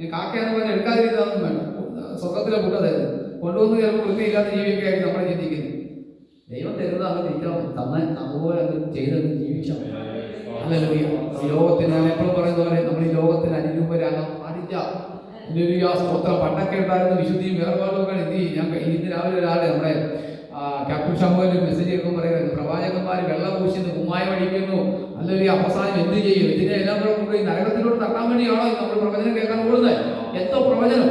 ഈ കാക്കയെന്ന് പറഞ്ഞാൽ എടുക്കാതിരിക്കുന്നതൊന്നും വേണ്ട. സ്വർഗത്തിലെ ഫുഡ് അതായത് കൊണ്ടുവന്ന് ചിലപ്പോൾ വൃത്തിയില്ലാത്ത ജീവിയൊക്കെ ആയിരിക്കും നമ്മളെ ചിന്തിക്കുന്നത്. ദൈവം തരുന്നത് അങ്ങ് തിരിച്ചാൽ അതുപോലെ അത് ചെയ്തങ്ങ് ജീവിച്ചാൽ. ഹല്ലേലൂയ. ഈ ലോകത്തിന് ഞാൻ എപ്പോഴും പറയുന്ന പോലെ നമ്മൾ ഈ ലോകത്തിന് അനുരൂപരാകാൻ പാടില്ല. ഹല്ലേലൂയ, സ്തോത്രം. പണ്ടൊക്കെ ഉണ്ടായിരുന്ന വിശുദ്ധിയും വേർപാടുമൊക്കെ എന്ത് ചെയ്യും? ഞാൻ ഇന്ന് രാവിലെ ഒരാളെ നമ്മുടെ ക്യാപ്റ്റൻ ഷാമുവേൽ മെസ്സേജ് കേൾക്കുമ്പോൾ പറയുന്നത് പ്രവാചകന്മാർ വെള്ളം പൂശിന്ന് കുമ്മായ വഴിക്കുന്നു. ഹല്ലേലൂയ, അവസാനം എന്ത് ചെയ്യും? ഇതിനെ എല്ലാം കൂടെ കൊണ്ട് ഈ നരകത്തിലോട്ട് തട്ടാൻ വേണ്ടിയാണോ നമ്മൾ പ്രവചനം കേൾക്കാൻ പോകുന്നത്? എന്തോ പ്രവചനം!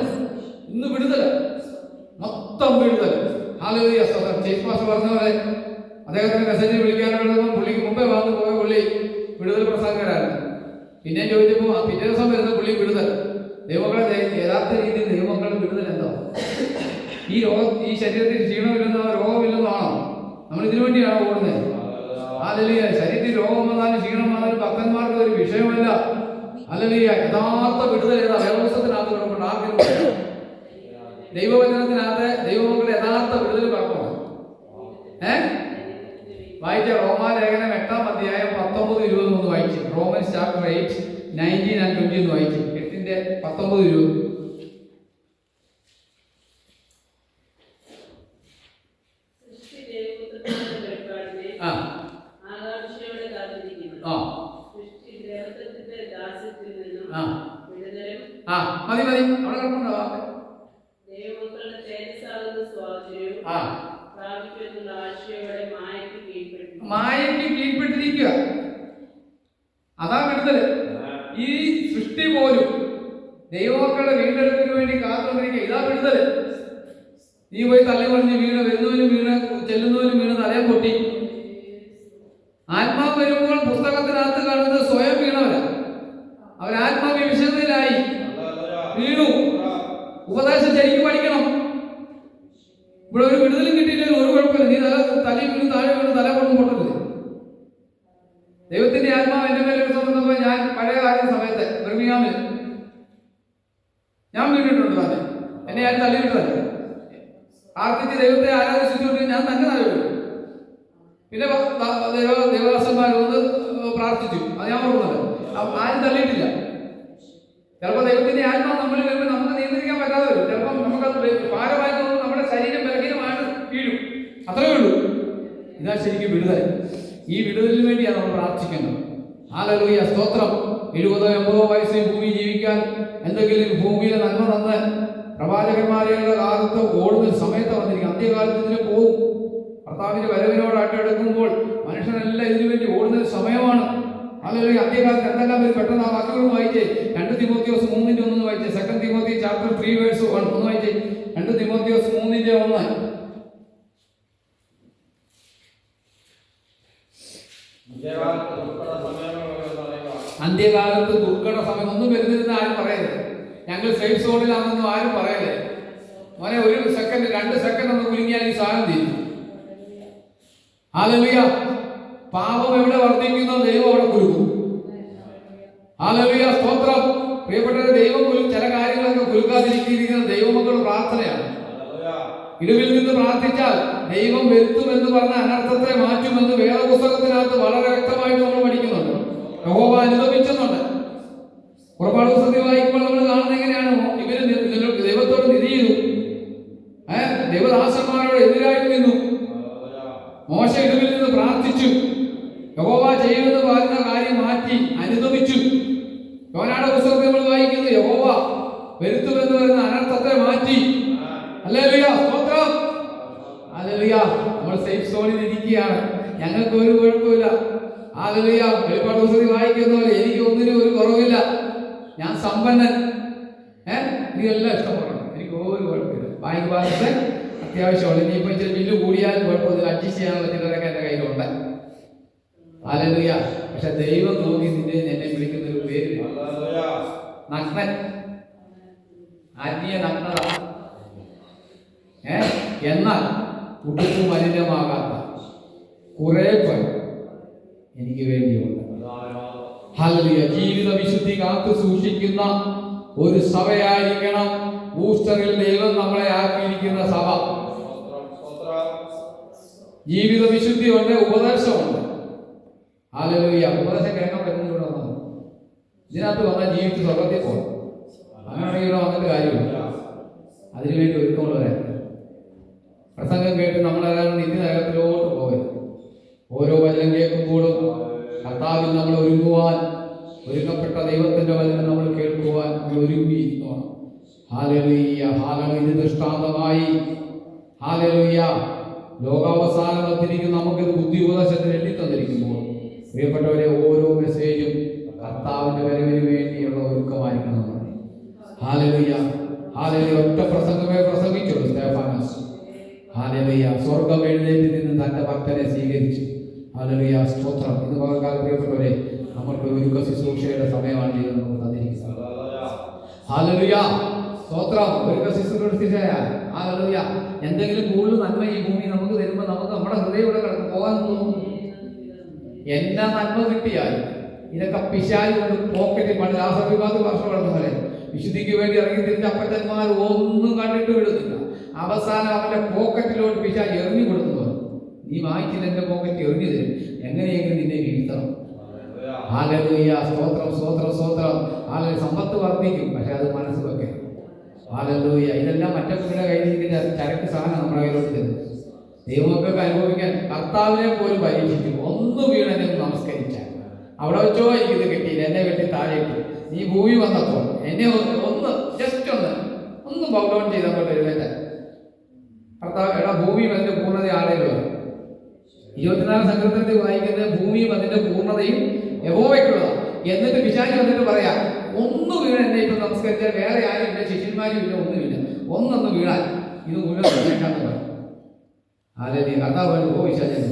ഇന്ന് വിടുതൽ, മൊത്തം വിടുതൽ. ഹല്ലേലൂയ, സ്തോത്രം. ചീഫ് മാസ്റ്റർ പറഞ്ഞ പോലെ അദ്ദേഹത്തിന് മെസ്സേജ് വിളിക്കാനുള്ളപ്പോൾ പുള്ളിക്ക് മുമ്പേ വന്നു പോയ പുള്ളി വിടുതൽ പ്രസംഗകരായിരുന്നു. പിന്നെ ചോദിച്ചപ്പോൾ പിറ്റേ ദിവസം വരുന്ന പുള്ളി വിടുതൽ. ദൈവമക്കളെ യഥാർത്ഥ രീതിയിൽ ദൈവമക്കളുടെ വിടുതൽ എന്താ? ഈ ശരീരത്തിൽ ക്ഷീണമില്ലെന്നോ രോഗമില്ലെന്നാണോ? നമ്മൾ ഇതിനു വേണ്ടിയാണോ ഓടുന്നത്? ഹല്ലേലൂയ. ശരീരത്തിൽ രോഗം വന്നാലും ക്ഷീണം വന്നാലും ഭക്തന്മാർക്ക് ഒരു വിഷയമല്ല. ഹല്ലേലൂയ. യഥാർത്ഥ വിടുതൽ ഏതാ? വേദപുസ്തകത്തിനകത്ത് കിടപ്പുണ്ട്. ആർക്കും ദൈവവചനത്തിനകത്ത് ദൈവമക്കളുടെ യഥാർത്ഥ വിടുതൽ കിടപ്പുണ്ട്. വായിച്ച റോമാലേഖനം 8-ാം അധ്യായം 19-20 ഒന്ന് വായിച്ചു. റോമൻസ് ചാപ്റ്റർ 8, 19 and 20 ഒന്ന് വായിച്ചു. 8-ന്റെ 19-20. മതി അവിടെ കിടപ്പുണ്ടോ? മായയ്ക്ക് കീഴ്പ്പെട്ടിരിക്കുക. അതാ വിടുതല്. ഈ സൃഷ്ടി പോലും ദൈവമക്കളുടെ വീണ്ടെടുപ്പിന് വേണ്ടി കാത്തുകൊണ്ടിരിക്കുക. ഇതാ വിടുതല്. നീ പോയി തള്ളി പറഞ്ഞ് വീണ്, വരുന്നവനും വീണ്, ചെല്ലുന്നവനും വീണ്, തലയെ പൊട്ടി. ആത്മാവ് വരുമ്പോൾ പുസ്തകത്തിനകത്ത് കാണുന്നത് സ്വയം വീണവരാ. അവരാത്മാവ് വിഷയത്തിലായി വീണു. ഉപദേശം ശരിക്കും പഠിക്കണം. ഇവിടെ ഒരു വിടുതലും കിട്ടിയില്ലെങ്കിൽ ഒരു കുഴപ്പമില്ല. നീ തലയിൽ വീണ് താഴെ വീണ് തല കൊണ്ടും പൊട്ടരുത്. ദൈവത്തിന്റെ ആത്മാവ് എന്റെ മേലെ സംബന്ധമായി ഞാൻ പഴയ കാല സമയത്ത് ബർമിംഗ്ഹാമിൽ ഞാൻ വീണിട്ടുണ്ട്. തന്നെ എന്നെ ആരും തള്ളിവിട്ടതല്ല. പ്രാർത്ഥിച്ച് ദൈവത്തെ ആരാധിച്ചുകൊണ്ട് ഞാൻ തന്നെ തള്ളിവിട്ടു. പിന്നെ ദേവദാസന്മാർ വന്ന് പ്രാർത്ഥിച്ചു. അത് ഞാൻ ഓർക്കുന്നുണ്ട്. ആരും തള്ളിയിട്ടില്ല. ചിലപ്പോൾ ദൈവത്തിന്റെ ആത്മാവ് നമ്മളിൽ വരുമ്പോൾ നമുക്ക് നിയന്ത്രിക്കാൻ പറ്റാതെ വരും. ചിലപ്പോൾ നമുക്കത് ഭാരമായി തോന്നുന്നു. നമ്മുടെ ശരീരം ബലഹീനമാണ്, വീഴും. അത്രേ ഉള്ളൂ. ഇതാ ശരിക്കും വിടുതൽ. ഈ വിടുതലിന് വേണ്ടിയാണ് നമ്മൾ പ്രാർത്ഥിക്കുന്നത്. ഹല്ലേലൂയ, സ്തോത്രം. 70-80 വയസ്സിൽ ഭൂമി ജീവിക്കാൻ എന്തെങ്കിലും ഭൂമിയിലെ നന്മ തന്ന് പ്രവാചകന്മാരെയുള്ള കാലത്ത് ഓടുന്ന സമയത്ത് വന്നിരിക്കും. അന്ത്യകാലത്ത് ഇതിന് പോകും. കർത്താവിന്റെ വരവിനോട് അടുക്കുമ്പോൾ മനുഷ്യനെല്ലാം ഇതിനു വേണ്ടി ഓടുന്ന സമയമാണ്. ഹല്ലേലൂയ. അന്ത്യകാലത്ത് എന്തെല്ലാം വരും? പെട്ടെന്ന് ആ വാക്കുകളും വായിച്ചേ. 2 തിമോത്തിയോസ് 3:1 വായിച്ചേ. 2 തിമോത്തി ചാപ്റ്റർ 3 വേഴ്സ് 1 ഒന്ന് വായിച്ചേ. 2 തിമോത്തിയോസ് 3:1. അന്ത്യകാലത്ത് ദുർഘട സമയം ഒന്നും വരുന്നിരുന്ന ആരും പറയരുത്. ഞങ്ങൾ സേഫ് സോണിലാണെന്നും ആരും പറയരുത്. മോനെ 1 സെക്കൻഡ് 2 സെക്കൻഡ് ഒന്ന് കുലുങ്ങിയാൽ ഈ സാധനം തീരും. ഹല്ലേലൂയ. പാപം എവിടെ വർദ്ധിക്കുന്നോ ദൈവം അവിടെ കുലുക്കും. ഹല്ലേലൂയ, സ്തോത്രം. പ്രിയപ്പെട്ടവരെ, ദൈവം ചില കാര്യങ്ങളൊക്കെ കുലുക്കാതിരിക്കുന്ന ദൈവമക്കൾ പ്രാർത്ഥനയാണ്. ഇടിവിൽ നിന്ന് പ്രാർത്ഥിച്ചാൽ ദൈവം വരുത്തുമെന്ന് പറഞ്ഞ അനർത്ഥത്തെ മാറ്റുമെന്ന് വേദപുസ്തകത്തിനകത്ത് വളരെ വ്യക്തമായിട്ട് നമ്മൾ പഠിക്കുന്നുണ്ട്. യഹോവ അനുദപിച്ചെന്നുണ്ട്. പുറപ്പാട് പുസ്തകത്തിൽ വായിക്കുമ്പോൾ നമ്മൾ കാണുന്നത് എങ്ങനെയാണ്? ഇവര് ദൈവത്തോട് നിധി ചെയ്തു, ദൈവദാസന്മാരോട് എതിരായിട്ട് നിന്നു. മോശ ഇടിവിൽ നിന്ന് പ്രാർത്ഥിച്ചു, യഹോവ ചെയ്യുമെന്ന് പറയുന്ന കാര്യം മാറ്റി അനുദപിച്ചു. യോനായുടെ പുസ്തകത്തിൽ നമ്മൾ വായിക്കുന്നു, യഹോവ വരുത്തുമെന്ന് പറയുന്ന അനർത്ഥത്തെ മാറ്റി. ഹല്ലേലൂയ, സ്തോത്രം. ഹല്ലേലൂയ. നമ്മൾ സേഫ് സോണിൽ ഇരിക്കുകയാണ്, ഞങ്ങൾക്ക് ഒരു കുഴപ്പമില്ല. ഹല്ലേലൂയ. വെളിപ്പാട് പുസ്തകത്തിൽ വായിക്കുന്ന പോലെ എനിക്ക് ഒന്നിനും ഒരു കുറവില്ല, ഞാൻ സമ്പന്നൻ. എനിക്കെല്ലാം ഇഷ്ടപ്പെടുന്നു, എനിക്ക് ഒരു കുഴപ്പമില്ല. ബാങ്ക് ബാലൻസ് അത്യാവശ്യമുണ്ട്. ഇനിയിപ്പോൾ ഇച്ചിരി ബില്ല് കൂടിയാലും കുഴപ്പമില്ല, അഡ്ജസ്റ്റ് ചെയ്യാനുള്ള ചിലരൊക്കെ എൻ്റെ കയ്യിലുണ്ട്. ഹല്ലേലൂയ. പക്ഷെ ദൈവം നോക്കി എന്നെ വിളിക്കുന്ന ഒരു പേര് നഗ്നൻ, ആത്മീയ നഗ്നത. എന്നാൽ ഉടുപ്പ് മലിനമാകാത്ത കുറെ പേർ എനിക്ക് വേണ്ടിയുണ്ട്. ഹല്ലേലൂയ. ജീവിത വിശുദ്ധി കാത്തു സൂക്ഷിക്കുന്ന ഒരു സഭയായിരിക്കണം ബൂസ്റ്ററിൽ ദൈവം നമ്മളെ ആക്കിയിരിക്കുന്ന സഭ. ജീവിത വിശുദ്ധി ഉണ്ട്, ഉപദേശമുണ്ട്. ഹല്ലേലൂയ. ഉപദേശം കേൾക്കാൻ പറ്റുന്ന ഇവിടെ വന്നത് ഇതിനകത്ത് വന്നാൽ ജീവിച്ച് സ്വർഗത്തിൽ പോകും. അങ്ങനെയാണെങ്കിൽ ഇവിടെ വന്നിട്ട് കാര്യമില്ല. അതിനുവേണ്ടി ഒരുക്കമുള്ളവരായിരുന്നു. പ്രസംഗം കേട്ട് നമ്മളേതാണ്ട് നിത്യനരകത്തിലോട്ട് പോകരുത്. ഓരോ വചനം കേൾക്കുമ്പോഴും കർത്താവിൽ നമ്മൾ ഒരുങ്ങുവാൻ, ഒരുക്കപ്പെട്ട ദൈവത്തിന്റെ വചനം നമ്മൾ കേൾക്കുവാൻ നമ്മൾ ഒരുങ്ങിയിരിക്കണം. ഹല്ലേലൂയ. ഹല്ലേലൂയ. ഇത് ദൃഷ്ടാന്തമായി. ഹല്ലേലൂയ. ലോകാവസാനത്തിലേക്ക് നമുക്കിത് ബുദ്ധി ഉപദേശത്തിൽ എഴുതി തന്നിരിക്കുമ്പോൾ പ്രിയപ്പെട്ടവരെ, ഓരോ മെസ്സേജും കർത്താവിന്റെ വരവിന് വേണ്ടിയുള്ള ഒരുക്കമായിരിക്കണം നമ്മൾ. ഹല്ലേലൂയ. ഹല്ലേലൂയ. ഒറ്റ പ്രസംഗമേ പ്രസംഗിച്ചുള്ളൂ സ്തെഫാനോസ്. ഹല്ലേലൂയ. സ്വർഗ്ഗം എഴുന്നേറ്റ് നിന്ന് തന്റെ ഭക്തനെ സ്വീകരിച്ചു. ഹല്ലേലൂയ, സ്തോത്രം. ഇന്ന് പകൽക്കാലം പ്രിയപ്പെട്ടവരെ, നമ്മൾക്ക് ഒരുക്ക ശുശ്രൂഷയുടെ സമയമാണ് ചെയ്ത് നമുക്ക് തന്നിരിക്കുന്നത്. ഹല്ലേലൂയ, സ്തോത്രം. ഒരുക്ക ശുശ്രൂഷ. ഹല്ലേലൂയ. എന്തെങ്കിലും കൂടുതൽ നന്മ ഈ ഭൂമി നമുക്ക് തരുമ്പോൾ നമുക്ക് നമ്മുടെ ഹൃദയം ഇവിടെ പോകാൻ തോന്നുന്നു. എന്നാ നന്മ കിട്ടിയാലും ഇതൊക്കെ പിശാച് കൊണ്ട് പോക്കറ്റിൽ പണ്ട് രാസവിവാദ വർഷം വളർന്ന പോലെ വിശുദ്ധിക്ക് വേണ്ടി ഇറങ്ങി തിരിഞ്ഞ അപ്പച്ചന്മാർ ഒന്നും കണ്ടിട്ട് വിടുന്നില്ല. അവസാനം അവന്റെ പോക്കറ്റിലോട്ട് പിശാച് എറിഞ്ഞു കൊടുക്കുന്നു. നീ വായിച്ചില്ല, എന്റെ പോക്കറ്റ് എറിഞ്ഞു തരും, എങ്ങനെയെങ്കിലും നിന്നെ വീഴ്ത്തണം. ഹല്ലേലൂയ, സ്തോത്രം, സ്തോത്രം, സ്തോത്രം. ഹല്ലേലൂയ. സമ്പത്ത് വർദ്ധിക്കും, പക്ഷെ അത് മനസ്സ് വെക്കണം. ഹല്ലേലൂയ. ഇതെല്ലാം മറ്റൊക്കെ കയ്യിലിരിക്കുന്ന ചരക്ക് സാധനം നമ്മുടെ കയ്യിലോട്ട് തരും. ദൈവമൊക്കെ അനുഭവിക്കാൻ കർത്താവിനെ പോലും പരീക്ഷിച്ചു. ഒന്ന് വീണെന്നെ നമസ്കരിച്ചാൽ അവിടെ വെച്ചോ എനിക്കിത് കിട്ടിയില്ല, എന്നെ വെട്ടി താഴേക്ക്. നീ ഭൂമി വന്നപ്പോൾ എന്നെ ഒന്ന് ജസ്റ്റ് ഒന്ന് ബൗ ഡൗൺ ചെയ്തപ്പോൾ എഴുന്നേറ്റ കർത്താവ്, എടാ ഭൂമിയും അതിന്റെ പൂർണ്ണത ആരെങ്കിലും 24 സങ്കീർത്തനത്തിൽ വായിക്കുന്നത് ഭൂമിയും അതിന്റെ പൂർണ്ണതയും യഹോവയ്ക്കുള്ളതാണ്. എന്നിട്ട് പിശാച് വന്നിട്ട് പറയാം, ഒന്ന് വീണ എന്നെ ഇപ്പൊ നമസ്കരിച്ചാൽ വേറെ ആരും ഇല്ല, ശിഷ്യന്മാരും ഇല്ല, ഒന്നുമില്ല, ഒന്നൊന്ന് വീണാൽ ഇത് മുഴുവൻ കേൾക്കാന്ന് പറയും. ഹല്ലേലൂയ. കർത്താവ് ഓ പിശാചൻ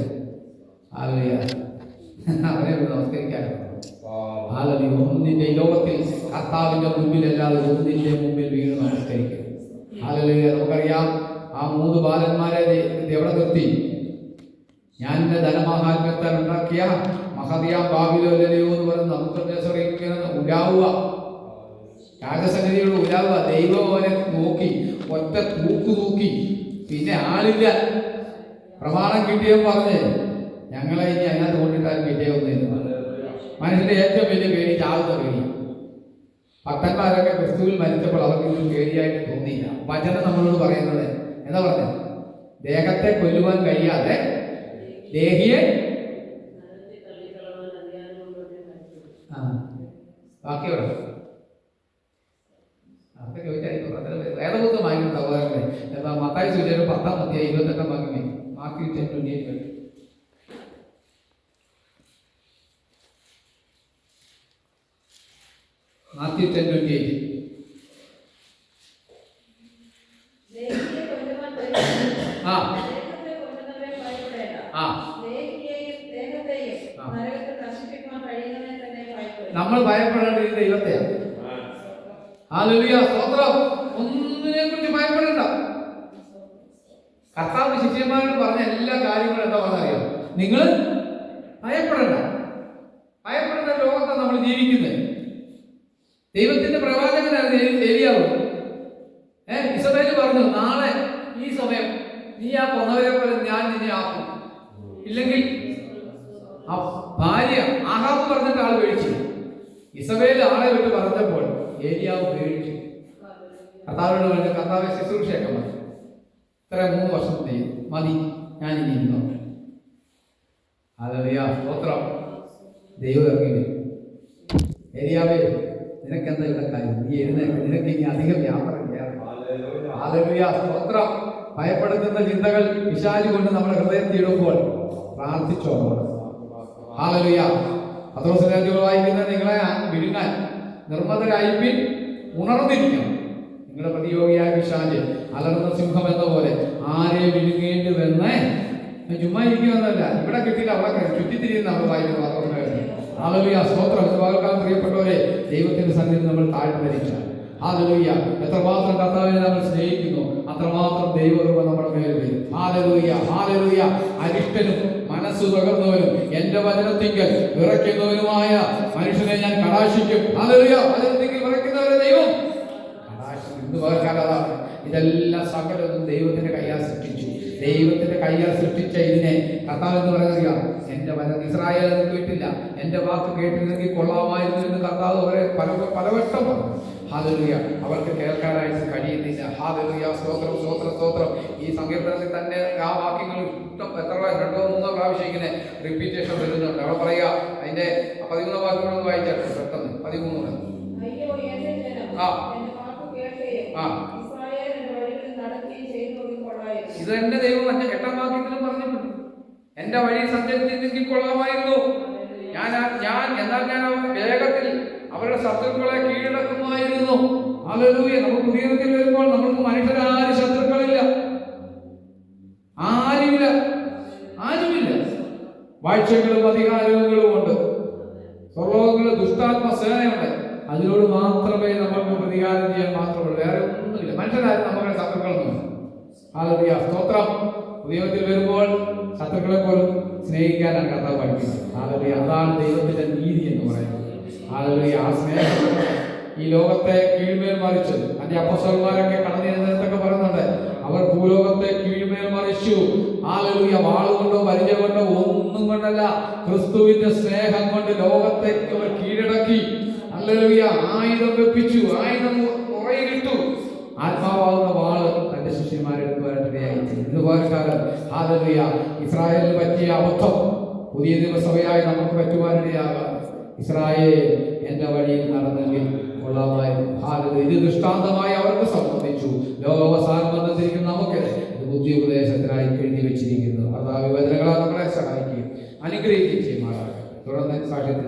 ഹല്ലേലൂയ, അവരെ നമസ്കരിക്കാനോ. ഹല്ലേലൂയ. ഒന്നിന്റെ ഈ ലോകത്തിൽ കർത്താവിന്റെ മുമ്പിലല്ലാതെ ഒന്നിന്റെ മുമ്പിൽ വീണ് നമസ്കരിക്കും. ഹല്ലേലൂയ. നമുക്കറിയാം, ആ 3 ബാലന്മാരെ എവിടെ നിർത്തി? ഞാൻ എന്റെ ധനമാഹാത്മ്യത്താൽ ഉണ്ടാക്കിയ മഹതിയാം ബാബിലോനിലെയോ എന്ന് പറയുന്ന നമുക്കങ്ങനെ ഉലാവുക, രാജസന്നിധിയോട് ഉലാവുക. ദൈവം അവനെ നോക്കി ഒറ്റ തൂക്കി, പിന്നെ ആളില്ല. പ്രമാണം കിട്ടിയെന്ന് പറഞ്ഞ് ഞങ്ങളെ ഇനി അതിനകത്ത് കൊണ്ടിട്ടാൽ കിട്ടിയൊന്നില്ല. മനുഷ്യന്റെ ഏറ്റവും വലിയ പേടി ചാവുന്ന പേടി. ഭക്തന്മാരൊക്കെ ക്രിസ്തുവിൽ മരിച്ചപ്പോൾ അവർക്ക് ഇത് പേടിയായിട്ട് തോന്നിയില്ല. വചനം നമ്മളോട് പറയുന്നത് എന്താ പറഞ്ഞത്? ദേഹത്തെ കൊല്ലുവാൻ കഴിയാതെ ദേഹിയെ ബാക്കിയോടെ അതൊക്കെ ചോദിച്ചായിരിക്കും. വേദബുദ്ധം വാങ്ങിക്കുന്ന സഹോദരങ്ങളെ, എന്താ മത്തായി സൂചന 10-ാം അധ്യായം 28-ാം വാക്യമേ, മാത്യു 10:28. മാത്യു 10:28. നമ്മൾ ഭയപ്പെടേണ്ടത് ദൈവത്തെയാണ്. ഹല്ലേലൂയ, സ്തോത്രം. ഒന്നിനെ കുറിച്ച് ഭയപ്പെടേണ്ട. കർത്താവ് ശിഷ്യന്മാരോട് പറഞ്ഞ എല്ലാ കാര്യങ്ങളും എന്താ പറഞ്ഞറിയാം? നിങ്ങൾ ഭയപ്പെടേണ്ട. ഭയപ്പെടുന്ന ലോകത്താണ് നമ്മൾ ജീവിക്കുന്നത്. ദൈവത്തിന്റെ പ്രവാചകനായിരുന്നു ഏലിയാവ്. ഇസബേൽ പറഞ്ഞു, നാളെ ഈ സമയം നീ ആ കൊന്നവരെ പോലെ ഞാൻ നിന്നെ ആക്കും, ഇല്ലെങ്കിൽ ആ ഭാര്യ ആഹാബ് പറഞ്ഞിട്ട് ആൾ പേടിച്ചു. ഇസബേൽ ആളെ വിട്ട് പറഞ്ഞപ്പോൾ ഏലിയാവ് പേടിച്ചു. കർത്താവിനോട് പറഞ്ഞു, കർത്താവെ ശുശ്രൂഷയൊക്കെ മതി, ഇത്ര 3 വർഷം ചെയ്തു മതി, ഞാൻ ഇനി ഇരുന്നോ. ഹല്ലേലൂയ, സ്തോത്രം. ദൈവം ഇറങ്ങി വരും. ഏലിയാവേ, നിനക്കെന്താ ഇവിടെ കാര്യം? നീ എഴുന്നേൽക്ക്, നിനക്ക് ഇനി അധികം യാത്ര ചെയ്യാം. ഹല്ലേലൂയ, സ്തോത്രം. ഭയപ്പെടുത്തുന്ന ചിന്തകൾ പിശാച് കൊണ്ട് നമ്മുടെ ഹൃദയത്തിൽ ഇടുമ്പോൾ പ്രാർത്ഥിച്ചോ. ഹല്ലേലൂയ. പത്രോസിനെ വായിക്കുന്ന, നിങ്ങളെ വിഴുങ്ങാൻ നിർമ്മതരായി ഉണർന്നിരിക്കണം. നിങ്ങളുടെ പ്രതിയോഗിയായ പിശാച് അലർന്ന സിംഹം എന്ന പോലെ ആരെ വിഴുങ്ങേണ്ടുവെന്ന് ചുമ്മാ ഇരിക്കുമെന്നല്ല, ഇവിടെ കിട്ടിയില്ല അവിടെ ചുറ്റിത്തിരിയുന്ന നമ്മൾ വായിക്കുന്ന പത്രോസിനെ. ഹല്ലേലൂയ, സ്തോത്രം. പ്രിയപ്പെട്ടവരെ, ദൈവത്തിന്റെ സന്നിധിയിൽ നമ്മൾ താഴ്മരിച്ചാൽ, ഹല്ലേലൂയ, എത്രമാത്രം കർത്താവിനെ നമ്മൾ സ്നേഹിക്കുന്നു അത്രമാത്രം ദൈവകൃപ നമ്മുടെ മേൽ വരും. Hallelujah, hallelujah. അരിഷ്ടനും മനസ്സ് തകർന്നവനും എന്റെ വചനത്തിങ്കൽ വിറയ്ക്കുന്നവനുമായ മനുഷ്യനെ ഞാൻ കടാക്ഷിക്കും. ഹല്ലേലൂയ, വചനത്തിങ്കൽ വിറയ്ക്കുന്നവരെ ദൈവം കടാക്ഷിക്കും. ഇന്ന് പകർക്കാലതാണ്. ഇതെല്ലാം സകലതും ദൈവത്തിന്റെ കയ്യാൽ സൃഷ്ടിച്ചു. ദൈവത്തിന്റെ കയ്യാൽ സൃഷ്ടിച്ച ഇതിനെ കർത്താവ് എന്ന് പറയുക, എന്റെ വചനം ഇസ്രായേൽ അത് കേട്ടില്ല, എന്റെ വാക്ക് കേട്ടിരുന്നെങ്കിൽ കൊള്ളാമായിരുന്നു എന്ന് കർത്താവ് അവരെ പലവട്ടം പറഞ്ഞു. ഹല്ലേലൂയ, അവർക്ക് കേൾക്കാനായിട്ട് കഴിയുന്നില്ല. ഹല്ലേലൂയ, സ്തോത്രം, സ്തോത്രം, സ്തോത്രം. ഈ സങ്കീർത്തനത്തിൽ തന്നെ ആ വാക്യങ്ങൾ എത്ര 2-3 പ്രാവശ്യം ഇങ്ങനെ റിപ്പീറ്റേഷൻ വരുന്നുണ്ട്. അവിടെ പറയുക, അതിന്റെ 13 വാക്യങ്ങളൊന്ന് വായിച്ചാൽ പെട്ടെന്ന് 13. ഇത് എന്റെ ദൈവം 8-ാം വാക്യത്തിലും പറഞ്ഞിട്ടുണ്ട്, എന്റെ വഴി സഞ്ചരിച്ചിരുന്നെങ്കിൽ കൊള്ളാമായിരുന്നു. എന്നാൽ ഞാൻ വേഗത്തിൽ അവരുടെ ശത്രുക്കളെ കീഴടക്കുമായിരുന്നു. ഹല്ലേലൂയ. നമുക്ക് പുതിയത്തിൽ വരുമ്പോൾ നമുക്ക് മനുഷ്യരാരും ശത്രുക്കളില്ല, ആരുമില്ല. വാഴ്ചകളും അധികാരങ്ങളും ഉണ്ട്. സ്വർലോകങ്ങളിൽ ദുഷ്ടാത്മ സേനയുണ്ട്. അതിനോട് മാത്രമേ നമുക്ക് പ്രതികാരം ചെയ്യാൻ മാത്രമുള്ളൂ, വേറെ ഒന്നുമില്ല. മനുഷ്യരാരും നമ്മുടെ ശത്രുക്കളൊന്നും. ഹല്ലേലൂയ, സ്തോത്രം. ദൈവത്തിൽ വരുമ്പോൾ ശത്രുക്കളെ പോലും സ്നേഹിക്കാനാണ് കർത്താവ് പഠിപ്പിക്കുന്നത്. ഹല്ലേലൂയ, അതാണ് ദൈവത്തിന്റെ നീതി എന്ന് പറയുന്നത്. ഹല്ലേലൂയ, ആ സ്നേഹം ഈ ലോകത്തെ കീഴ്മേൽ മറിച്ചത്. അതിന്റെ അപ്പോസ്തലന്മാരൊക്കെ കടന്നിരുന്നതൊക്കെ പറയുന്നുണ്ട്, അവർ ഭൂലോകത്തെ കീഴ്മേൽ മറിച്ചു. ഹല്ലേലൂയ, വാളുകൊണ്ടോ പരിചയം കൊണ്ടോ ഒന്നും കൊണ്ടല്ല, ക്രിസ്തുവിന്റെ സ്നേഹം കൊണ്ട് ലോകത്തേക്ക് അവർ കീഴടക്കി. ഹല്ലേലൂയ, ആയുധം വെപ്പിച്ചു, ആയുധം ഉറയിലിട്ടു. ആത്മാവാകുന്ന വാള് തന്റെ ശിഷ്യന്മാരെടുക്കുവാനായിട്ട് ഇതുപോലെക്കാലം. ഹല്ലേലൂയ, ഇസ്രായേലിന് പറ്റിയ അബദ്ധം പുതിയ ദിവസമയായി നമുക്ക് പറ്റുവാനിടയാകാം. ഇസ്രായേൽ എന്റെ വഴിയിൽ നടന്നെങ്കിൽ കൊള്ളാമായിരുന്നു. ഹല്ലേലൂയ, ഇത് ദൃഷ്ടാന്തമായി അവർക്ക് സംബന്ധിച്ചു. ലോകാവസാനം വന്നിരിക്കുന്ന നമുക്ക് ഇത് ബുദ്ധി ഉപദേശത്തിനായി എഴുതി വെച്ചിരിക്കുന്നു. അതാ വിവേചനങ്ങളാൽ നമ്മളെ സഹായിക്കുകയും അനുഗ്രഹിക്കുകയും ചെയ്യുമാറാകട്ടെ. തുടർന്ന് സാക്ഷ്യത്തിൽ